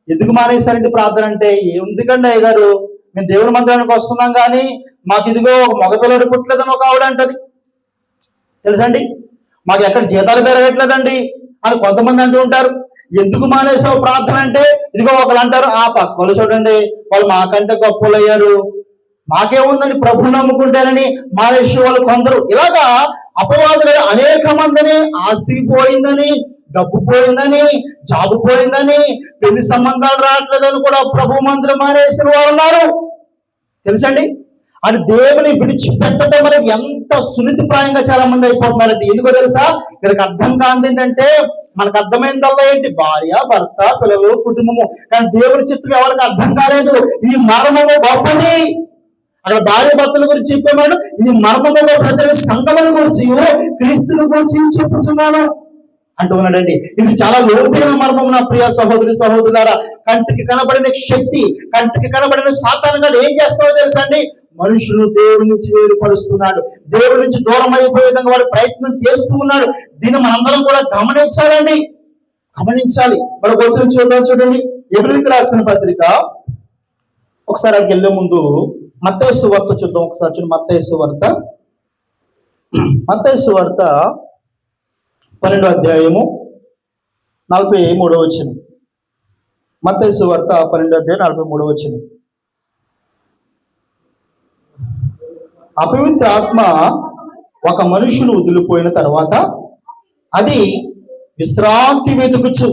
[SPEAKER 1] ఎందుకు మానేశారంటే ప్రార్థన అంటే, ఎందుకండి అయ్య గారు, మేము దేవుని మందిరానికి వస్తున్నాం కానీ మాకు ఇదిగో ఒక మగపిల్లడు పుట్టలేదని ఒక ఆవిడ అంటది, తెలుసండి, మాకు ఎక్కడ జీతాలు పెరగట్లేదండి అని కొంతమంది అంటూ ఉంటారు. ఎందుకు మానేసావు ప్రార్థన అంటే, ఇదిగో ఒకరు అంటారు, ఆ పక్కలు చూడండి వాళ్ళు మాకంటే గొప్పలు అయ్యారు, మాకేముందని ప్రభువు నమ్ముకుంటారని మానేసే వాళ్ళు కొందరు. ఇలాగా అపవాదులు అనేక మందిని, ఆస్తి పోయిందని, డబ్బు పోయిందని, జాబు పోయిందని, పెళ్లి సంబంధాలు రావట్లేదని కూడా ప్రభు మందిరం మానేసిన వారు ఉన్నారు, తెలుసండి. అది దేవుని విడిచిపెట్టడం అనేది ఎంత సున్నితప్రాయంగా చాలా మంది అయిపోతున్నారండి. ఎందుకో తెలుసా, వీళ్ళకి అర్థం కాదు ఏంటంటే, మనకు అర్థమైందల్లా ఏంటి, భార్య, భర్త, పిల్లలు, కుటుంబము. కానీ దేవుని చిత్తం ఎవరికి అర్థం కాలేదు. ఈ మర్మము గొప్పది. అక్కడ భార్య భర్తల గురించి చెప్పేవాడు, ఇది మర్మములో ప్రజల సంఘముల గురించి, క్రీస్తుల గురించి చెప్పుచున్నాను అంటూ ఉన్నాడండి. ఇది చాలా లోతైన మర్మం నా ప్రియ సహోదరి సహోదరులారా. కంటికి కనబడిన శక్తి, కంటికి కనబడిన సాతానుగా ఏం చేస్తావో తెలుసా అండి, మనుషులు దేవుడి నుంచి వేరుపరుస్తున్నాడు, దేవుడి నుంచి దూరం అయిపోయే విధంగా వాడు ప్రయత్నం చేస్తూ ఉన్నాడు. దీన్ని మనందరం కూడా గమనించాలండి, గమనించాలి. మనకు వచ్చిన చూద్దాం, చూడండి ఎబ్రీయులకు రాసిన పత్రిక, ఒకసారి అక్కడికి వెళ్ళే ముందు మత్తయి సువార్త చూద్దాం. ఒకసారి చూడండి, మత్తయి సువార్త, మత్తయి సువార్త 12వ అధ్యాయము 43వ వచనం. మత్తయి సువార్త 12వ అధ్యాయం 43వ వచనం. అపవిత్ర ఆత్మ ఒక మనుషుని వదిలిపోయిన తర్వాత అది విశ్రాంతి వెతుకుచు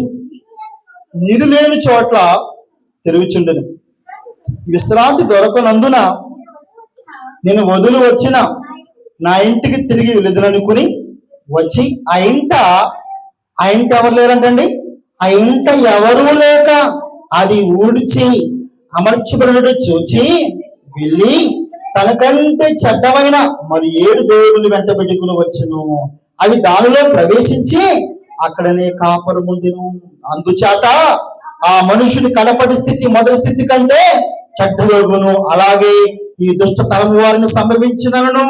[SPEAKER 1] నీరు లేని చోట్ల తిరుగుచుండెను. విశ్రాంతి దొరకనందున నేను వదిలి వచ్చిన నా ఇంటికి తిరిగి వెళుదుననుకుని వచ్చి ఆ ఇంట ఎవరు లేరంటండి, ఆ ఇంట ఎవరూ లేక అది ఊడ్చి అమర్చబడినట్టు చూచి వెళ్ళి తనకంటే చెడ్డమైన మరి 7 దేవుని వెంట పెట్టుకుని వచ్చును. అవి దానిలో ప్రవేశించి అక్కడనే కాపురముండెను. అందుచేత ఆ మనుషుని కడపటి స్థితి మొదటి స్థితి కంటే చెడ్డదగును. అలాగే ఈ దుష్ట తరము వారిని సంభవించినను.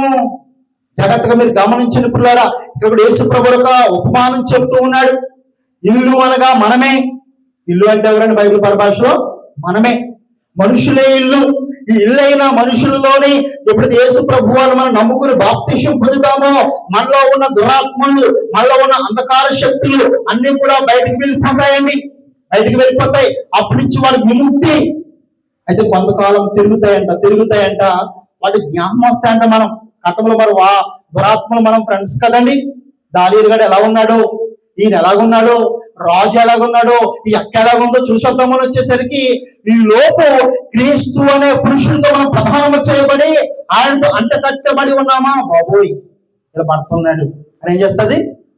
[SPEAKER 1] జాగ్రత్తగా మీరు గమనించిన పిల్లారా, ఇక్కడ యేసు ప్రభువు ఒక ఉపమానం చెప్తూ ఉన్నాడు. ఇల్లు అనగా మనమే. ఇల్లు అంటే ఎవరండి బైబిల్ పరిభాషలో? మనమే, మనుషులే ఇల్లు. ఈ ఇల్లు అయిన మనుషులలోని ఎప్పుడైతే యేసు ప్రభువుని మనం నమ్ముకుని బాప్తిష్యం పొందుతామో మనలో ఉన్న దురాత్మలు, మనలో ఉన్న అంధకార శక్తులు అన్ని కూడా బయటికి వెళ్ళిపోతాయండి, బయటికి వెళ్ళిపోతాయి. అప్పటి నుంచి వాడికి విముక్తి. అయితే కొంతకాలం తిరుగుతాయంట, వాటి జ్ఞాపకం వస్తాయంట. మనం గతంలో మరి దురాత్మలు మనం ఫ్రెండ్స్ కదండి. దానియేలు గారు ఎలా ఉన్నాడు, ఈయన ఎలాగున్నాడు, రాజు ఎలాగున్నాడో, ఈ అక్క ఎలాగుందో చూసొద్దామని వచ్చేసరికి ఈ లోపు క్రీస్తు అనే పురుషుడితో మనం ప్రధానం చేయబడి ఆయనతో అంటకట్టబడి ఉన్నామా, బాబోయ్ ఇలా భర్త ఉన్నాడు అని ఏం చేస్తుంది,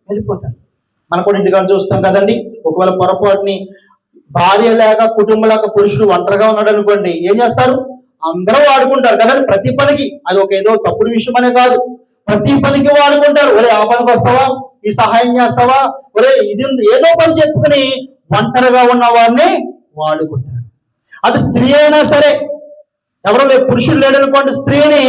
[SPEAKER 1] వెళ్ళిపోతాడు. మనం కూడా ఇంటికాడ చూస్తాం కదండి. ఒకవేళ పొరపాటుని భార్య లేక కుటుంబం లేక పురుషుడు ఒంటరిగా ఉన్నాడు అనుకోండి, ఏం చేస్తారు, అందరూ వాడుకుంటారు కదండి ప్రతి పనికి. అది ఒక ఏదో తప్పుడు విషయం అనే కాదు, ప్రతి పనికి వాడుకుంటారు. ఒరే ఆ పనికి వస్తావా, ఈ సహాయం చేస్తావా, ఒరే ఇది ఏదో పని చెప్పుకుని ఒంటరిగా ఉన్న వారిని వాడుకుంటారు. అది స్త్రీ అయినా సరే, ఎవరో పురుషుడు లేడు అనుకోండి, స్త్రీని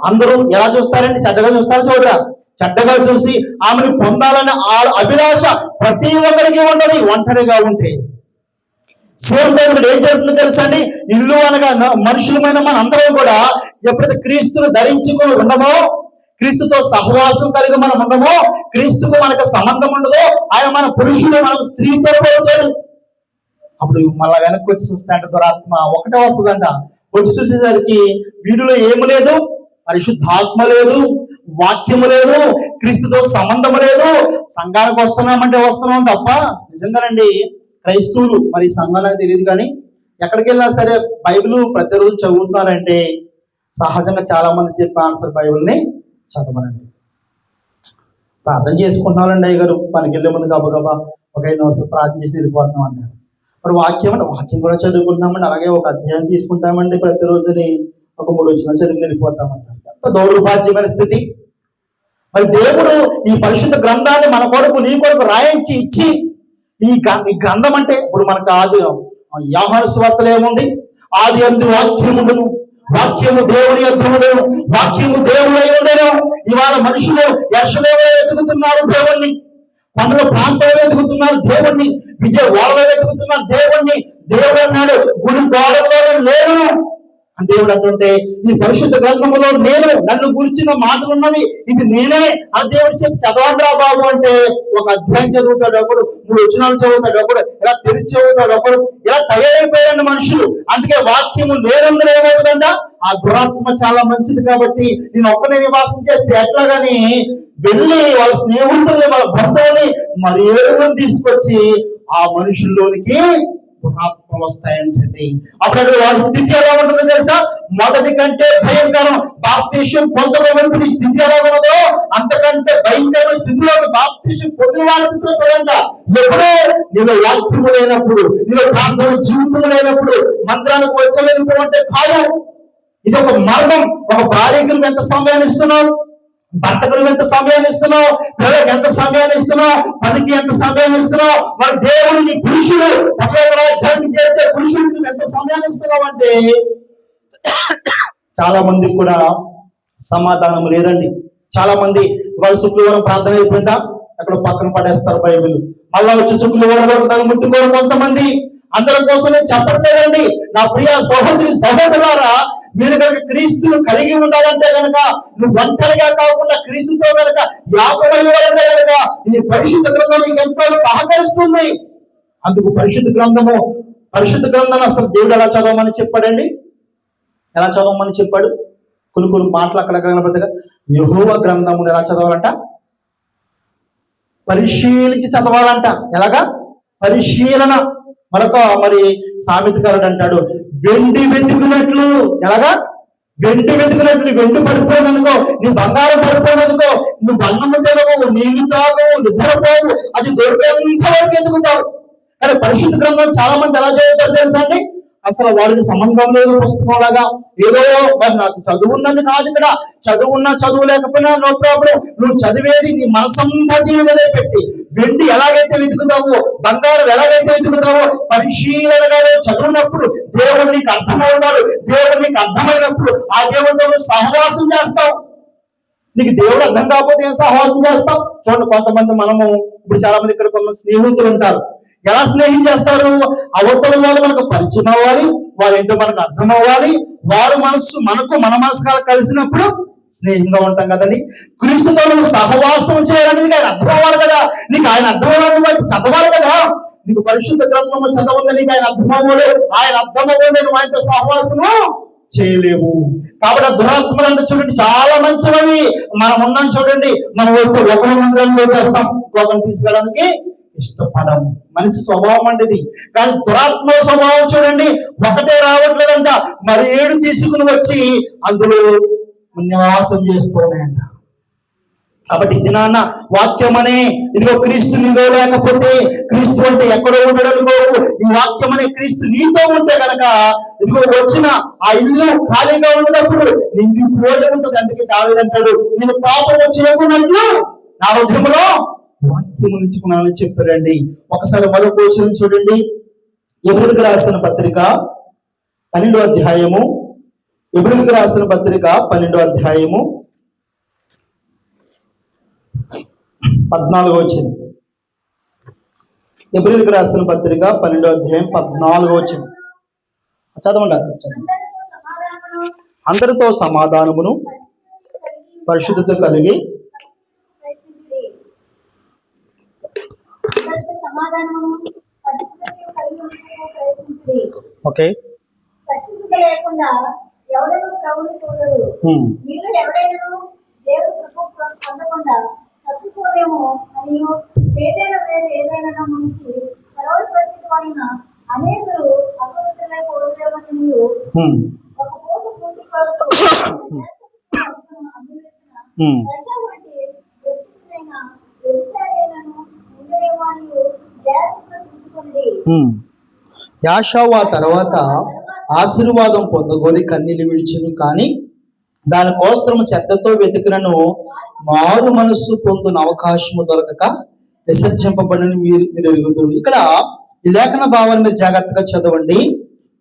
[SPEAKER 1] అందరూ ఎలా చూస్తారండి, చెడ్డగా చూస్తారు. చూడరా, చెడ్డగా చూసి ఆమెను పొందాలనే అభిలాష ప్రతి ఒక్కరికి ఉండదు ఒంటరిగా ఉంటే. సేమ్ టైం ఏం జరుగుతుందో తెలుసా అండి, ఇల్లు అనగా మనుషులమైన మన అందరం కూడా ఎప్పుడైతే క్రీస్తును ధరించుకొని ఉండమో, క్రీస్తుతో సహవాసం కలిగి మనం ఉండమో, క్రీస్తుకు మనకు సంబంధం ఉండదో, ఆయన మన పురుషుడు, మనం స్త్రీతో పోల్చాడు. అప్పుడు మళ్ళా వెనక్కి వచ్చి చూస్తే అంటే దురాత్మ ఒకటే వస్తుందంట. వచ్చి చూసేసరికి వీడిలో ఏమి లేదు, పరిశుద్ధాత్మ లేదు, వాక్యము లేదు, క్రీస్తుతో సంబంధం లేదు. సంఘానికి వస్తున్నామంటే వస్తున్నాం తప్ప నిజంగానండి క్రైస్తవులు మరి సంఘాలకు తెలియదు కానీ ఎక్కడికి వెళ్ళినా సరే బైబిల్ ప్రతిరోజు చదువుతున్నారంటే సహజంగా చాలా మంది చెప్పే ఆన్సర్ బైబిల్ని చదవనండి. ప్రార్థన చేసుకుంటున్నారండి అయ్యగారు, పనికి వెళ్ళే ముందు గబగబా ఒక 5 నిమిషాలు ప్రార్థన చేసి వెళ్ళిపోతున్నాం అంటారు. మరి వాక్యం అంటే వాక్యం కూడా చదువుకుంటున్నామండి, అలాగే ఒక అధ్యాయం తీసుకుంటామండి, ప్రతిరోజుని ఒక 3 వచనాలు చదివి వెళ్ళిపోతామంటారు. ఎంత దౌర్భాగ్యమైన స్థితి. మరి దేవుడు ఈ పరిశుద్ధ గ్రంథాన్ని మన కొరకు, నీ కొరకు రాయించి ఇచ్చి ఈ గ్రంథం అంటే ఇప్పుడు మనకు ఆది యోహాను సువార్తలో ఏముంది? ఆది యందు వాక్యముండును, వాక్యము దేవుని యొద్ద ఉండెను, వాక్యము దేవుడై ఉండెను. ఇవాళ మనుషులు యెరూషలేములో వెతుకుతున్నారు దేవుణ్ణి, కొండల ప్రాంతంలో వెతుకుతున్నారు దేవుణ్ణి, విజయవాడలో వెతుకుతున్నారు దేవుణ్ణి. దేవుడు అన్నాడు గుడి గోడల్లోనే లేను. దేవుడు అంటుంటే ఈ పరిశుద్ధ గ్రంథములో నేను, నన్ను గురించిన మాటలు ఉన్నవి, ఇది నేనే అని దేవుడు చెప్పి చదవండి రా బాబు అంటే ఒక అధ్యాయం చదువుతాడు ఒకడు, 3 వచనాలు చదువుతాడు ఒకడు, ఇలా తెరిచి చదువుతాడు ఒకడు. ఇలా తయారైపోయారండి మనుషులు. అందుకే వాక్యము లేనందులో ఏమవుతుందంట, ఆ దురాత్మ చాలా మంచిది కాబట్టి నేను ఒక్కనే నివాసం చేస్తే ఎట్లాగాని వెళ్ళి వాళ్ళ స్నేహితుల్ని, వాళ్ళ బంధువుని మరి 7 తీసుకొచ్చి ఆ మనుషుల్లోనికి దురాత్మ వస్తాయంటండి. అప్పుడు వారి స్థితి ఎలా ఉంటుందో తెలుసా? మొదటి కంటే భయంకరం. బాప్తీసం పొందబడిన స్థితి ఎలా ఉన్నదో అంతకంటే భయంకరమైన స్థితిలోకి బాప్తీసం పొందిన వారికి వస్తుందంట. ఎప్పుడో నీలో వాక్యము లేనప్పుడు, నీలో ప్రార్థన జీవితం లేనప్పుడు, మంత్రానికి వచ్చలేనిపోతే కాదు. ఇది ఒక మర్మం. ఒక భార్యకు ఎంత సమయాన్ని ఇస్తున్నావు, భర్తకు ఎంత సమయాన్ని ఇస్తున్నావు, పిల్లలకు ఎంత సమయాన్ని ఇస్తున్నావు, పనికి ఎంత సమయాన్ని ఇస్తున్నావు, మరి దేవుడు నీ పురుషుడు రాజ్యానికి చేర్చే పురుషుడికి ఎంత సమయాన్ని ఇస్తున్నావు అంటే చాలా మందికి కూడా సమాధానం లేదండి. చాలా మంది ఇవాళ శుక్రవారం ప్రార్థన అయిపోయిందా అక్కడ పక్కన పడేస్తారు బైబిల్, మళ్ళా వచ్చి శుక్రవారం వరకు తను ముట్టుకోవడం కొంతమంది. అందరి కోసం నేను చెప్పట్లేదండి నా ప్రియ సహోదరి సహోదరులారా, మీరు కనుక క్రీస్తును కలిగి ఉండాలంటే కనుక, నువ్వు ఒంటరిగా కాకుండా క్రీస్తుతో కనుక యాగమయ్యాలంటే కనుక ఈ పరిశుద్ధ గ్రంథం నీకు ఎంతో సహకరిస్తుంది. అందుకు పరిశుద్ధ గ్రంథాన్ని అసలు దేవుడు ఎలా చదవమని చెప్పాడండి? ఎలా చదవమని చెప్పాడు? కొన్ని మాటలు అక్కడ కనబడతాగా. యెహోవా గ్రంథమును ఎలా చదవాలంట? పరిశీలించి చదవాలంట. ఎలాగా? పరిశీలన. మరొక మరి సామెతకారుడు అంటాడు వెండి వెతుకున్నట్లు. ఎలాగా? వెండి వెతుకున్నట్లు. నీ వెండి పడిపోయిననుకో, నీ బంగారం పడిపోయిననుకో, నువ్వు అన్నము తినవు, నీళ్ళు తాగవు, నిద్రపోవు, అది దొరికేంత వరకు ఎదుగుతావు. కానీ పరిశుద్ధ గ్రంథం చాలా మంది ఎలా చదువుతారు తెలుసా అండి? అసలు వాడికి సంబంధం లేదు పుస్తకంలాగా. ఏదో మరి నాకు చదువు ఉందని కాదు, ఇక్కడ చదువున్నా చదువు లేకపోయినా నో ప్రాబ్లం. నువ్వు చదివేది నీ మనసంతా దీని మీదే పెట్టి, వెండి ఎలాగైతే వెతుకుతావో, బంగారం ఎలాగైతే వెతుకుతావో, పరిశీలనగా చదివినప్పుడు దేవుడు నీకు అర్థమవుతాడు. దేవుడు నీకు అర్థమైనప్పుడు ఆ దేవుడితో సహవాసం చేస్తావు. నీకు దేవుడు అర్థం కాకపోతే ఏం సహవాసం చేస్తావు? చూడండి, కొంతమంది మనము ఇప్పుడు చాలా మంది ఇక్కడ కొంతమంది స్నేహితులు ఉంటారు. ఎలా స్నేహం చేస్తారు? అవతల వాళ్ళు మనకు పరిచయం అవ్వాలి, వారేంటో మనకు అర్థం అవ్వాలి, వారు మనస్సు మనకు మన మనసు కలిసినప్పుడు స్నేహంగా ఉంటాం కదండి. క్రీస్తుతో నువ్వు సహవాసం చేయాలని నీకు ఆయన అర్థం అవ్వాలి కదా. నీకు ఆయన అర్థం అవ్వాలని వాటి చదవాలి కదా. నీకు పరిశుద్ధ గ్రంథము చదవండి, నీకు ఆయన అర్థం అవ్వడు. ఆయన అర్థం అవ్వడు, నువ్వు ఆయనతో సహవాసము చేయలేవు. కాబట్టి ఆ దురాత్మలు అంటే చూడండి చాలా మంచివి. మనం ఉన్నాం చూడండి, మనం వస్తే ఒకరి మందిరంలో చేస్తాం, ఒకరిని తీసుకెళ్ళడానికి ఇష్టపడం. మనిషి స్వభావం అంటేది. కానీ దురాత్మ స్వభావం చూడండి, ఒకటే రావట్లేదంట, మరి 7 తీసుకుని వచ్చి అందులో నివాసం చేస్తున్నాయంట. కాబట్టి దినాన్న వాక్యం అనే ఇదిగో క్రీస్తు నీలో లేకపోతే, క్రీస్తు అంటే ఎక్కడో ఉండడం కోరు, ఈ వాక్యం అనే క్రీస్తు నీతో ఉంటే కనుక ఇదిగో వచ్చిన ఆ ఇల్లు ఖాళీగా ఉన్నప్పుడు నిన్ను పోయి ఉంటుంది. అందుకే దావీదంటాడు నేను పాపము చేయకున్నట్లు నా హృదయంలో వాక్యం ఉంచుకున్నానని చెప్పారండి. ఒకసారి మరొక వచనం చూడండి, ఎబ్రీయులకు రాసిన పత్రిక 12వ అధ్యాయము, ఎబ్రీయులకు రాసిన పత్రిక 12వ అధ్యాయము 14వ వచనం. ఎబ్రీయులకు రాసిన పత్రిక 12వ అధ్యాయం 14వ వచనం చదవండి. అందరితో సమాధానమును పరిశుద్ధత కలిగి
[SPEAKER 2] ప్రయత్నించుడి. అందరితో సమాధానమును పరిశుద్ధతయు కలిగి ఉండుటకు ప్రయత్నించుడి.
[SPEAKER 1] ఓకే.
[SPEAKER 2] పరిశుద్ధత లేకుండా ఎవడను ప్రభువును చూడడు. మీరు ఎవడైనా దేవుని కృప పొందకుండా తప్పిపోలేమో అని ఏదైనా వేరు ఏదైనా నుంచి పరవడి పరిస్థితి వలన అనేకులు అపవిత్రులై పోలేమని ఒక పూట పూర్తి కొరకు అభివేశన దశ వంటి వ్యక్తినైన వ్యభిచారైనను ఉండేమో అని జాగ్రత్తగా చూసుకోండి.
[SPEAKER 1] యాషావు ఆ తర్వాత ఆశీర్వాదం పొందగోరి కన్నీళ్ళు విడిచును, కానీ దానికోసం శ్రద్ధతో వెతికినను మారు మనస్సు పొందిన అవకాశము దొరకక విసర్జింపబడిన మీరు ఎరుగుతారు. ఇక్కడ ఈ లేఖన భావాన్ని మీరు జాగ్రత్తగా చదవండి.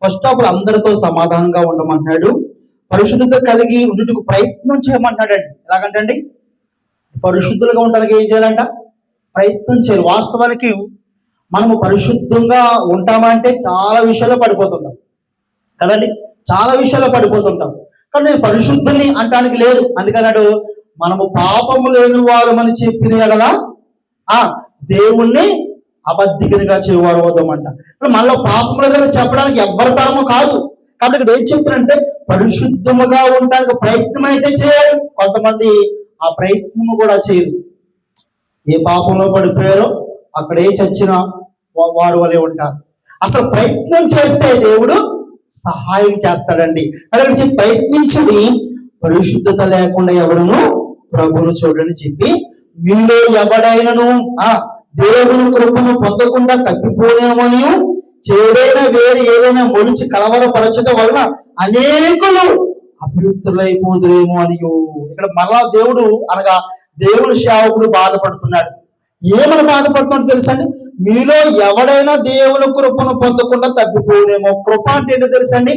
[SPEAKER 1] ఫస్ట్ ఆఫ్ ఆల్ అందరితో సమాధానంగా ఉండమన్నాడు. పరిశుద్ధత కలిగి ఉండుటకు ప్రయత్నం చేయమంటున్నాడండి. ఎలాగంటండి? పరిశుద్ధులుగా ఉండడానికి ఏం చేయాలంట? ప్రయత్నం చేయాలి. వాస్తవానికి మనము పరిశుద్ధంగా ఉంటామంటే చాలా విషయాల్లో పడిపోతుంటాం కదండి, చాలా విషయాల్లో పడిపోతుంటాం. కానీ నేను పరిశుద్ధుని అంటానికి లేదు. అందుకన్నాడు మనము పాపము లేని వారు అని చెప్పిన ఎడలా దేవుణ్ణి అబద్ధికునిగా చేయవారు అవుదామంట. మనలో పాపం లేదని చెప్పడానికి ఎవరి తరము కాదు. కాబట్టి ఇక్కడ ఏం చెప్తున్నారంటే పరిశుద్ధముగా ఉండడానికి ప్రయత్నం అయితే చేయాలి. కొంతమంది ఆ ప్రయత్నము కూడా చేయరు. ఏ పాపంలో పడిపోయారో అక్కడే చచ్చిన వారు వలె ఉంటారు. అసలు ప్రయత్నం చేస్తే దేవుడు సహాయం చేస్తాడండి. అక్కడ ప్రయత్నించుడి, పరిశుద్ధత లేకుండా ఎవడను ప్రభువును చూడని చెప్పి మీలో ఎవడైనను దేవుని కృపను పొందకుండా తప్పిపోనేమని చేదైనా వేరే ఏదైనా మొలిచి కలవరపరచడం వలన అనేకులు అపవిత్రులైపోదురేమో అని ఇక్కడ మరలా దేవుడు అనగా దేవుని సేవకుడు బాధపడుతున్నాడు. ఏమని బాధపడుతున్నాడు తెలుసండి? మీలో ఎవడైనా దేవుని కృపను పొందకుండా తప్పిపోనేమో. కృప అంటే ఏంటో తెలుసండి?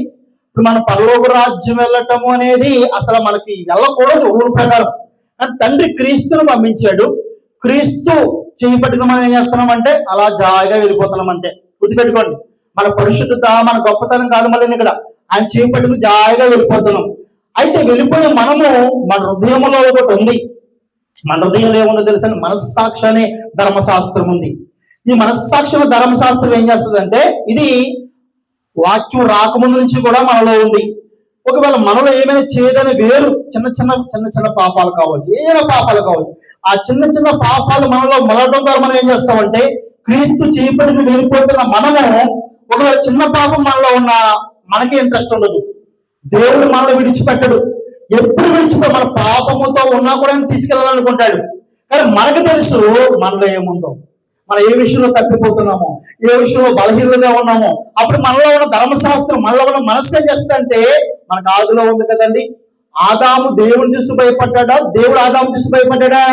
[SPEAKER 1] ఇప్పుడు మన పరలోక రాజ్యం వెళ్ళటము అనేది అసలు మనకి వెళ్ళకూడదు ఊరు ప్రకారం. కానీ తండ్రి క్రీస్తును పంపించాడు. క్రీస్తు చేయబట్టిన మనం ఏం చేస్తున్నామంటే అలా జాయిగా వెళ్ళిపోతున్నాం అంతే. గుర్తుపెట్టుకోండి, మన పరిశుద్ధత మన గొప్పతనం కాదు. మళ్ళీ ఇక్కడ ఆయన చేయబట్టిన జాయిగా వెళ్ళిపోతున్నాం. అయితే వెళ్ళిపోయే మనము మన హృదయంలో ఒకటి ఉంది. మన హృదయంలో ఏముందో తెలుసండి? మనస్సాక్షి అనే ధర్మశాస్త్రం ఉంది. ఈ మనస్సాక్షి ధర్మశాస్త్రం ఏం చేస్తుందంటే ఇది వాక్యం రాకముందు నుంచి కూడా మనలో ఉంది. ఒకవేళ మనలో ఏమైనా చేయదని వేరు చిన్న చిన్న పాపాలు కావచ్చు, ఏదైనా పాపాలు కావచ్చు, ఆ చిన్న చిన్న పాపాలు మనలో మొదలడం ద్వారా మనం ఏం చేస్తామంటే క్రీస్తు చేయబడిన వెళ్ళిపోతున్న మనము ఒకవేళ చిన్న పాపం మనలో ఉన్న మనకి ఇంట్రెస్ట్ ఉండదు. దేవుడు మనల్ని విడిచిపెట్టడు. ఎప్పుడు విడిచిపో మన పాపముతో ఉన్నా కూడా తీసుకెళ్ళాలనుకుంటాడు. కానీ మనకు తెలుసు మనలో ఏముందో, మనం ఏ విషయంలో తప్పిపోతున్నామో, ఏ విషయంలో బలహీనంగా ఉన్నామో. అప్పుడు మనలో ఉన్న ధర్మశాస్త్రం మనలో ఉన్న మనస్సు ఏం చేస్తుందంటే మనకు ఆదిలో ఉంది కదండి, ఆదాము దేవుని చూసి భయపడ్డా, దేవుడు ఆదాము చూసి భయపడ్డా?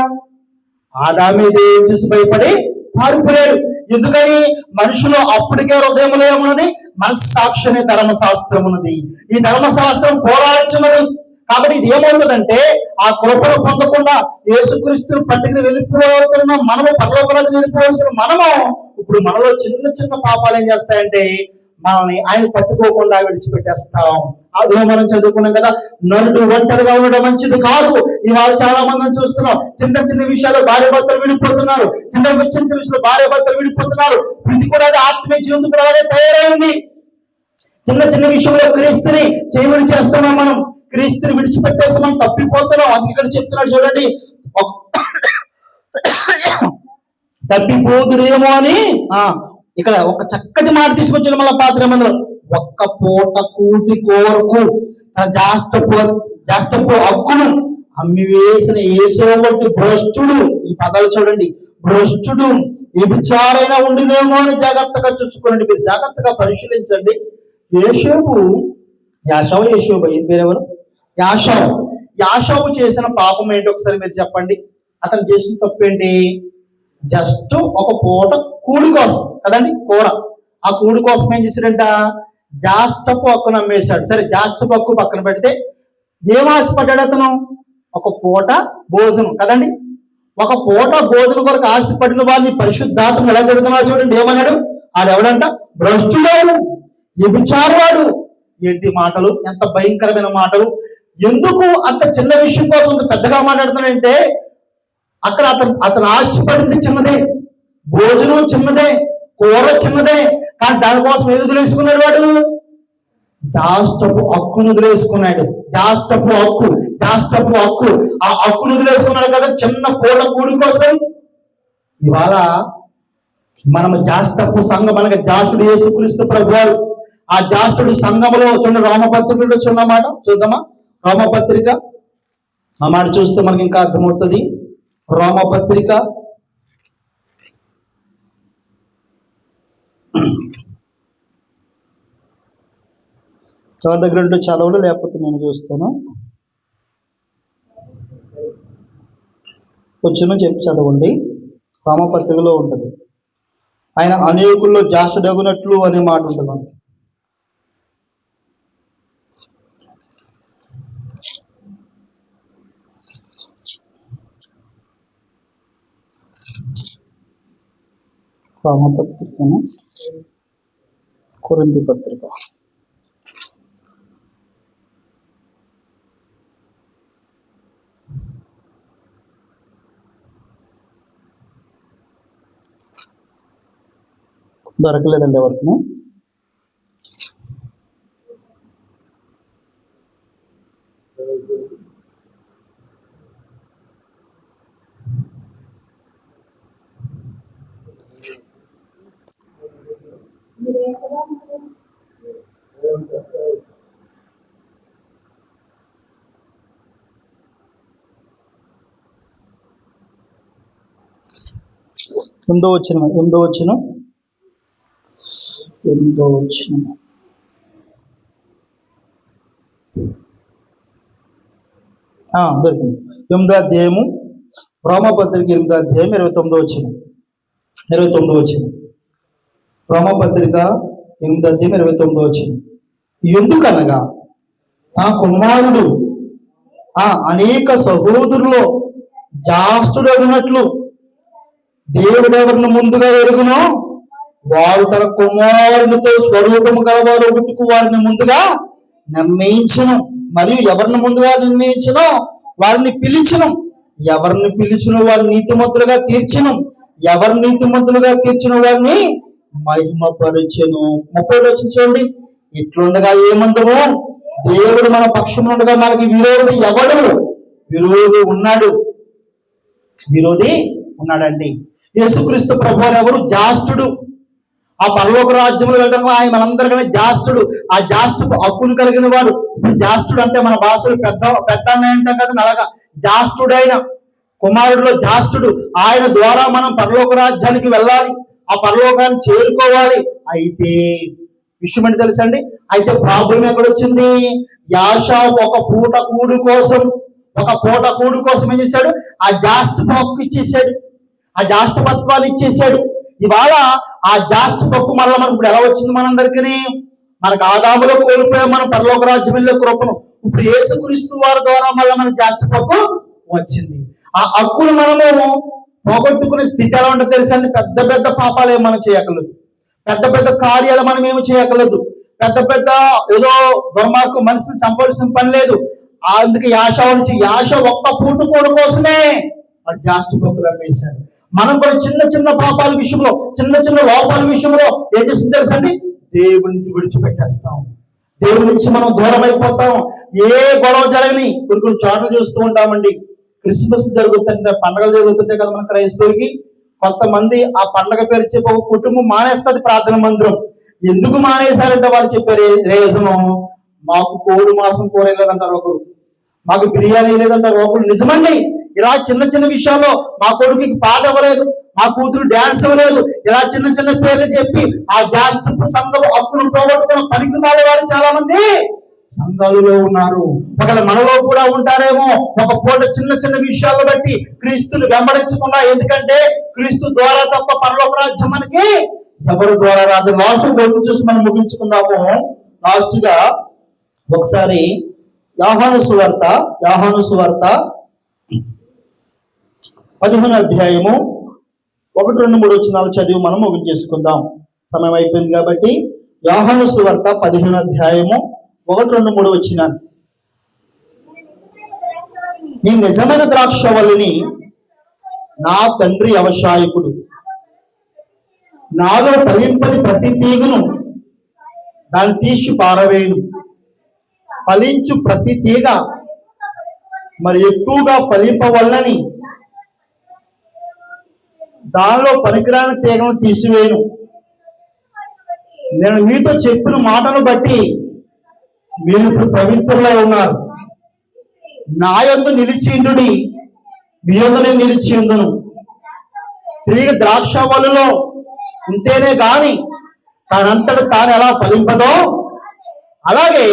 [SPEAKER 1] ఆదామే దేవుని చూసి భయపడి పారిపోయాడు. ఎందుకని? మనుషులు అప్పటికే హృదయంలో ఏమున్నది? మనస్సాక్షి అనే ధర్మశాస్త్రం ఉన్నది. ఈ ధర్మశాస్త్రం పోరాడుతున్నది. కాబట్టి ఇది ఏమవుతుందంటే ఆ కృపను పొందకుండా యేసుక్రీస్తుని పట్టుకుని వెళ్ళిపోతున్న మనము పరలోకరాజు వెళ్ళిపోవాల్సిన మనము ఇప్పుడు మనలో చిన్న పాపాలు ఏం చేస్తాయంటే మనల్ని ఆయన పట్టుకోకుండా విడిచిపెట్టేస్తాం. అదో మనం చదువుకున్నాం కదా, నరుడు ఒంటరిగా ఉండడం మంచిది కాదు. ఇవాళ చాలా మందిని చూస్తున్నాం, చిన్న విషయాలు భార్య భర్తలు విడిపోతున్నారు. చిన్న విషయంలో భార్య భర్తలు విడిపోతున్నారు. ఇది కూడా ఆత్మీయ జీవితం కూడా అలాగే తయారైంది. చిన్న విషయంలో క్రీస్తుని చేయమని చేస్తున్నాం. మనం క్రీస్తుని విడిచిపెట్టేసి మనం తప్పిపోతున్నాం. అది ఇక్కడ చెప్తున్నాడు చూడండి, తప్పిపోదురేమో అని ఇక్కడ ఒక చక్కటి మాట తీసుకొచ్చిన మళ్ళీ పాత్ర మందులో ఒక్క పూట కూటి కోరకు తన జాస్తపు హక్కును అమ్మి వేసిన ఏసో వంటి భ్రష్టుడు, ఈ పదాలు చూడండి, భ్రష్టుడు వ్యభిచారైనా ఉండినేమో అని జాగ్రత్తగా చూసుకోండి. మీరు జాగ్రత్తగా పరిశీలించండి. యాషావు ఏం పేరెవరు? యాషావు చేసిన పాపం ఏంటి ఒకసారి మీరు చెప్పండి. అతను చేసిన తప్పేంటి? జస్ట్ ఒక పూట కూడి కోసం కదండి, కూర. ఆ కూడి కోసం ఏం చేశాడంట? జాస్తపు హక్కును అమ్మేశాడు. సరే, జాస్తపు హక్కు పక్కన పెడితే ఏం ఆశపడ్డాడు అతను? ఒక పూట భోజనం కదండి. ఒక పూట భోజనం కొరకు ఆశపడిన వాడిని పరిశుద్ధాత్మ ఎలా తిడుతున్నాడు చూడండి. ఏమన్నాడు? ఆడెవడంట? భ్రష్టుడు, వ్యభిచారువాడు. ఏంటి మాటలు, ఎంత భయంకరమైన మాటలు! ఎందుకు అంత చిన్న విషయం కోసం అంత పెద్దగా మాట్లాడుతున్నాడంటే అక్కడ అతను ఆశపడింది చిన్నదే, భోజనం చిన్నదే, కూర చిన్నదే, కానీ దానికోసం ఏది వదిలేసుకున్నాడు వాడు? జాష్టపు హక్కును వదిలేసుకున్నాడు. జాష్టపు హక్కు ఆ హక్కును వదిలేసుకున్నాడు కదా చిన్న పూట కూడి కోసం. ఇవాళ మనము జాష్టపు సంఘం అనగా జాష్టుడు యేసుక్రీస్తు ప్రభువారు. ఆ జాష్టుడు సంఘములో చూడండి, రోమపత్రికలో చూడ మాట చూద్దామా? రోమపత్రిక ఆ మాట చూస్తే మనకి ఇంకా అర్థమవుతుంది. రోమపత్రిక ఎవరి దగ్గర ఉంటే చదవడు, లేకపోతే నేను చూస్తాను. వచ్చిన చెప్పి చదవండి. రామపత్రికలో ఉంటుంది. ఆయన అనేకుల్లో జాషుడగునట్లు అనే మాట ఉంటుంది మనకి. రామపత్రికను కొరింథీ పత్రిక దొరకలేదండి ఎవరికి. ఎనిమిదో వచ్చిన దొరికింది. 8వ అధ్యాయము రోమపత్రిక 8వ అధ్యాయం 29వ వచ్చిన రోమపత్రిక 8వ అధ్యాయం 29వ వచ్చిన. ఎందుకనగా తన కుమారుడు అనేక సహోదరులో జాష్టుడగునట్లు దేవుడెవరిని ముందుగా ఎరుగునో వారు తన కుమారునితో స్వరూపము గలవారు ఒకటికు వారిని ముందుగా నిర్ణయించను, మరియు ఎవరిని ముందుగా నిర్ణయించనో వారిని పిలిచను, ఎవరిని పిలిచినో వారిని నీతిమంతులుగా తీర్చను, ఎవరి నీతిమంతులుగా తీర్చిన వారిని మహిమపరచెను. 30 వచ్చించండి. ఇట్లుండగా ఏమందము, దేవుడు మన పక్షముండగా మనకి విరోధి ఎవడు? విరోధి ఉన్నాడండి. యేసుక్రీస్తు ప్రభువారు ఎవరు? జాష్టుడు. ఆ పరలోక రాజ్యంలో వెళ్ళడం ఆయన మనందరికీ జాష్టుడు. ఆ జాష్టుకు హక్కును కలిగిన వాడు. ఇప్పుడు జాష్టుడు అంటే మన భాషలో పెద్ద అన్నయ్య అంటాం కదా, అలాగా జాష్టుడైన కుమారుడిలో జాష్టుడు. ఆయన ద్వారా మనం పరలోక రాజ్యానికి వెళ్ళాలి, ఆ పరలోకాన్ని చేరుకోవాలి. అయితే విషయం ఏంటి తెలుసండి? అయితే ప్రాబ్లం ఎక్కడొచ్చింది? యాష ఒక పూట కూడు కోసం ఏం చేశాడు? ఆ జాష్టుకు హక్కు ఇచ్చేసాడు, ఆ జాష్టపత్వాన్ని ఇచ్చేసాడు. ఇవాళ ఆ జాష్టపక్కు మళ్ళీ మనకు ఇప్పుడు ఎలా వచ్చింది? మనందరికీ మనకు ఆదాములో కోల్పోయాం మనం పరలోక రాజ్యం వెళ్ళే కృపను. ఇప్పుడు యేసుక్రీస్తు వారి ద్వారా మళ్ళీ మన జాష్టపక్కు వచ్చింది. ఆ హక్కును మనము పోగొట్టుకునే స్థితి ఎలా ఉంటుంది తెలుసా అండి? పెద్ద పెద్ద పాపాలు ఏమి మనం చేయకలేదు, పెద్ద పెద్ద కార్యాలు మనం ఏమి చేయకలేదు, పెద్ద ఏదో దుర్మార్గం మనిషిని చంపాల్సిన పని లేదు. అందుకే యాష ఒక్క పూట కూడా కోసమే వాడు జాష్టపక్కులు అమ్మేశాడు. మనం కూడా చిన్న చిన్న పాపాల విషయంలో, చిన్న చిన్న లోపాల విషయంలో ఏం చేస్తుంది తెలుసా అండి? దేవుడిని విడిచిపెట్టేస్తాం, దేవుడి నుంచి మనం దూరం అయిపోతాం. ఏ గొడవ జరగని కొన్ని చోట్ల చూస్తూ ఉంటామండి. క్రిస్మస్ జరుగుతుంటే, పండుగలు జరుగుతుంటే కదా మన క్రైస్తవులకి, కొంతమంది ఆ పండగ పేరు చెప్పి ఒక కుటుంబం మానేస్తుంది ప్రార్థన మందిరం. ఎందుకు మానేశారంటే వాళ్ళు చెప్పారు రీజను, మాకు కోడి మాసం కూర లేదంటారు ఒకరు, మాకు బిర్యానీ లేదంటారు ఒకరు. నిజమండి, ఇలా చిన్న చిన్న విషయాల్లో మా కొడుకుకి పాట ఇవ్వలేదు, మా కూతురు డాన్స్ ఇవ్వలేదు, ఇలా చిన్న చిన్న పేర్లు చెప్పి ఆ జాష్టు సంఘం హక్కును పోగొట్టుకున్న పనికి వారు చాలా మంది సంఘాలలో ఉన్నారు. ఒకవేళ మనలో కూడా ఉంటారేమో. ఒక పూట చిన్న చిన్న విషయాలను బట్టి క్రీస్తుని వెంబడించకుండా, ఎందుకంటే క్రీస్తు ద్వారా తప్ప పరలోక రాజ్యం మనకి ఎవరి ద్వారా రాదు. లాస్ట్ బోర్డు చూసి మనం ముగించుకుందాము. లాస్ట్ గా ఒకసారి యోహాను సువార్త 15వ అధ్యాయము 1, 2, 3 వచనాలు చదివి మనం ముగించేసుకుందాం. సమయం అయిపోయింది కాబట్టి యోహాను సువార్త 15వ అధ్యాయము 1, 2, 3 వచనాలు. నీ నిజమైన ద్రాక్షవల్లిని, నా తండ్రి వ్యవసాయకుడు. నాలో ఫలింపని ప్రతి తీగను దాన్ని తీసి పారవేయను. ఫలించు ప్రతి తీగ మరి ఎక్కువగా ఫలింపవల్లని దానిలో పనికిరాని తీగను తీసివేయను. నేను మీతో చెప్పిన మాటను బట్టి మీరు ఇప్పుడు పవిత్రులై ఉన్నారు. నా యందు నిలిచిండుడి, మీ యందు నేను నిలిచి ఉందును. తిరిగి ద్రాక్షవల్లిలో ఉంటేనే గాని తానంతట తాను ఎలా ఫలింపదో, అలాగే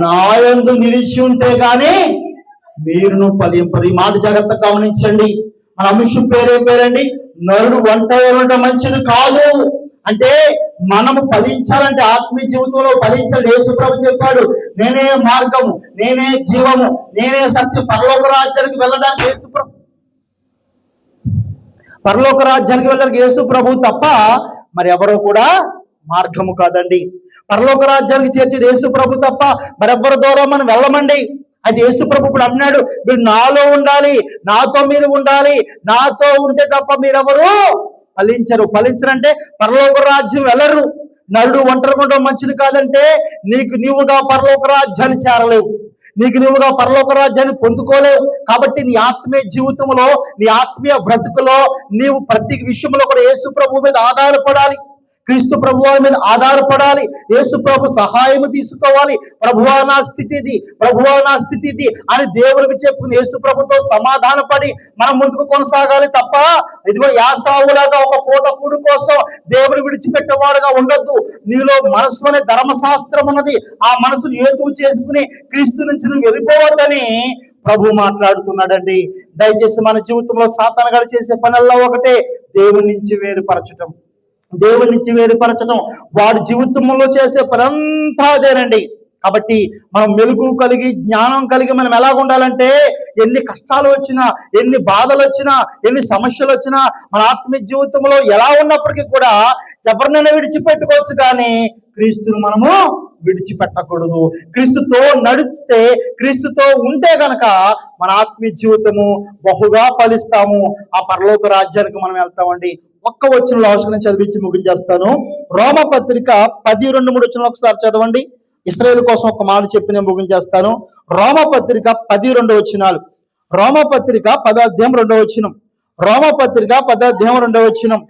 [SPEAKER 1] నా యందు నిలిచి ఉంటే గాని మీరును ఫలింపరు. ఈ మాట జాగ్రత్తగా గమనించండి. మన అంశం పేరేం పేరండి? నరుడు ఒంటరి ఉండటం మంచిది కాదు. అంటే మనము ఫలించాలంటే, ఆత్మీయ జీవితంలో ఫలించాలి. యేసుప్రభు చెప్పాడు, నేనే మార్గము, నేనే జీవము, నేనే సత్యం. పరలోక రాజ్యానికి వెళ్ళడానికి యేసు ప్రభు తప్ప మరి ఎవరో కూడా మార్గము కాదండి. పరలోక రాజ్యానికి చేర్చేది యేసు ప్రభు తప్ప మరెవ్వరి ద్వారా మనం వెళ్ళమండి. అయితే యేసు ప్రభు ఇప్పుడు అన్నాడు, మీరు నాలో ఉండాలి, నాతో మీరు ఉండాలి. నాతో ఉంటే తప్ప మీరెవరు ఫలించరంటే పరలోక రాజ్యం వెళ్ళరు. నరుడు ఒంటరిగా ఉండడం మంచిది కాదంటే నీవుగా పరలోక రాజ్యాన్ని చేరలేవు, నీవుగా పరలోక రాజ్యాన్ని పొందుకోలేవు. కాబట్టి నీ ఆత్మీయ జీవితంలో, నీ ఆత్మీయ బ్రతుకులో నీవు ప్రతి విషయంలో కూడా యేసు ప్రభు మీద ఆధారపడాలి, క్రీస్తు ప్రభువా మీద ఆధారపడాలి. యేసు ప్రభు సహాయం తీసుకోవాలి. ప్రభువా నా స్థితి ఇది అని దేవుడికి చెప్పుకుని యేసు ప్రభుతో సమాధానపడి మనం ముందుకు కొనసాగాలి తప్ప ఇదిగో యాసావులాగా ఒక పూట కూడు కోసం దేవుడు విడిచిపెట్టేవాడుగా ఉండొద్దు. నీలో మనసు అనే ధర్మశాస్త్రం ఉన్నది. ఆ మనసును ఏతువు చేసుకుని క్రీస్తు నుంచి నువ్వు వెళ్ళిపోవద్దని ప్రభు మాట్లాడుతున్నాడండి. దయచేసి మన జీవితంలో సాతాను గారు చేసే పనుల్లో ఒకటే దేవుని నుంచి వేరుపరచడం. వాడి జీవితంలో చేసే పనంతా అదేనండి. కాబట్టి మనం మెలుగు కలిగి, జ్ఞానం కలిగి మనం ఎలాగ ఉండాలంటే, ఎన్ని కష్టాలు వచ్చినా, ఎన్ని బాధలు వచ్చినా, ఎన్ని సమస్యలు వచ్చినా, మన ఆత్మీయ జీవితంలో ఎలా ఉన్నప్పటికీ కూడా ఎవరినైనా విడిచిపెట్టుకోవచ్చు, కానీ క్రీస్తును మనము విడిచిపెట్టకూడదు. క్రీస్తుతో నడిస్తే, క్రీస్తుతో ఉంటే గనక మన ఆత్మీయ జీవితము బహుగా ఫలిస్తాము. ఆ పరలోక రాజ్యానికి మనం వెళ్తామండి. ఒక్క వచ్చిన లాస్ట్గా చదివించి ముగించేస్తాను. రోమపత్రిక 10:2-3 వచనాలు ఒకసారి చదవండి. ఇశ్రాయేలు కోసం ఒక మాట చెప్పి నేను ముగించేస్తాను. రోమపత్రిక 10:2 వచనాలు. రోమపత్రిక 10:2 వచనం. రోమపత్రిక 10:2 వచనం.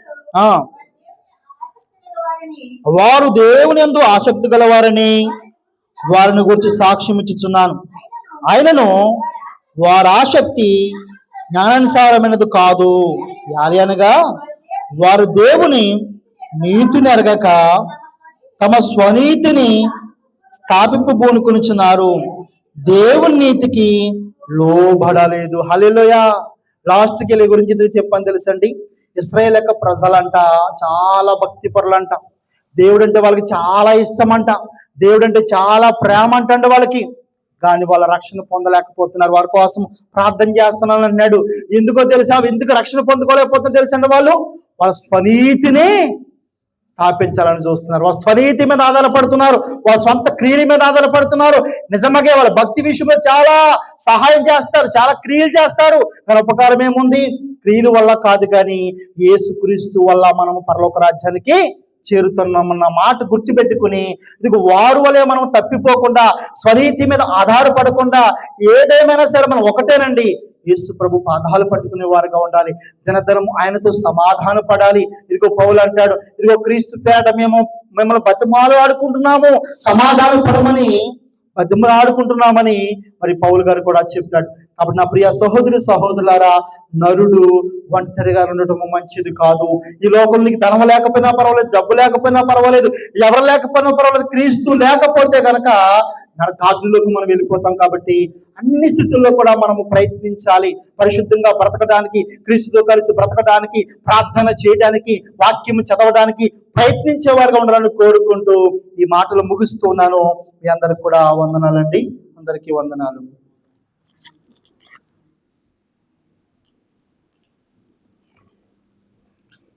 [SPEAKER 1] వారు దేవుని యందు ఆసక్తి గలవారని వారిని గురించి సాక్ష్యం ఇచ్చుచున్నాను. ఆయనను వారి ఆసక్తి జ్ఞానానుసారమైనది కాదు. అనగా వారు దేవుని నీతిని ఎరగక తమ స్వనీతిని స్థాపింపబోనుకొనుచున్నారు, దేవుని నీతికి లోబడలేదు. హల్లెలూయా. లాస్ట్కి వెళ్ళి గురించి ఎందుకు చెప్పని తెలుసండి? ఇశ్రాయేలు యొక్క ప్రజలంట చాలా భక్తి పరులంట. దేవుడు అంటే వాళ్ళకి చాలా ఇష్టం అంట. దేవుడు అంటే చాలా ప్రేమ అంటండి వాళ్ళకి. కానీ వాళ్ళ రక్షణ పొందలేకపోతున్నారు. వారి కోసం ప్రార్థన చేస్తున్నాను అన్నాడు. ఎందుకో తెలుసా? ఎందుకు రక్షణ పొందుకోలేకపోతున్నారు తెలుసండి? వాళ్ళ స్వనీతిని స్థాపించాలని చూస్తున్నారు. వాళ్ళ స్వనీతి మీద ఆధారపడుతున్నారు, వాళ్ళ సొంత క్రియల మీద ఆధారపడుతున్నారు. నిజంగా వాళ్ళ భక్తి విషయంలో చాలా సహాయం చేస్తారు, చాలా క్రియలు చేస్తారు. కానీ ఉపకారం ఏముంది? క్రియల వల్ల కాదు, కానీ యేసుక్రీస్తు వల్ల మనము పరలోక రాజ్యానికి చేరుతున్నామన్న మాట గుర్తుపెట్టుకుని, ఇదిగో వారు వలె మనం తప్పిపోకుండా, స్వనీతి మీద ఆధారపడకుండా, ఏదేమైనా సరే మనం ఒకటేనండి, యేసు ప్రభు పాదాలు పట్టుకునే వారుగా ఉండాలి. దినదినం ఆయనతో సమాధాన పడాలి. ఇదిగో పౌలు అంటాడు, ఇదిగో క్రీస్తు పేరట మేము మిమ్మల్ని బతిమాలు ఆడుకుంటున్నాము, సమాధాన పడమని బతిమలాడుకుంటున్నామని మరి పౌలు గారు కూడా చెప్పాడు. కాబట్టి నా ప్రియ సహోదరులారా, నరుడు ఒంటరిగా ఉండటం మంచిది కాదు. ఈ లోకంలో నీకు ధనం లేకపోయినా పర్వాలేదు, డబ్బు లేకపోయినా పర్వాలేదు, ఎవరు లేకపోయినా పర్వాలేదు, క్రీస్తు లేకపోతే కనుక నరకాగ్నిలోకి మనం వెళ్ళిపోతాం. కాబట్టి అన్ని స్థితుల్లో కూడా మనము ప్రయత్నించాలి, పరిశుద్ధంగా బ్రతకడానికి, క్రీస్తుతో కలిసి బ్రతకడానికి, ప్రార్థన చేయడానికి, వాక్యం చదవడానికి ప్రయత్నించేవారుగా ఉండాలని కోరుకుంటూ ఈ మాటలు ముగిస్తున్నాను. మీ అందరికి కూడా వందనాలండి. అందరికీ వందనాలు.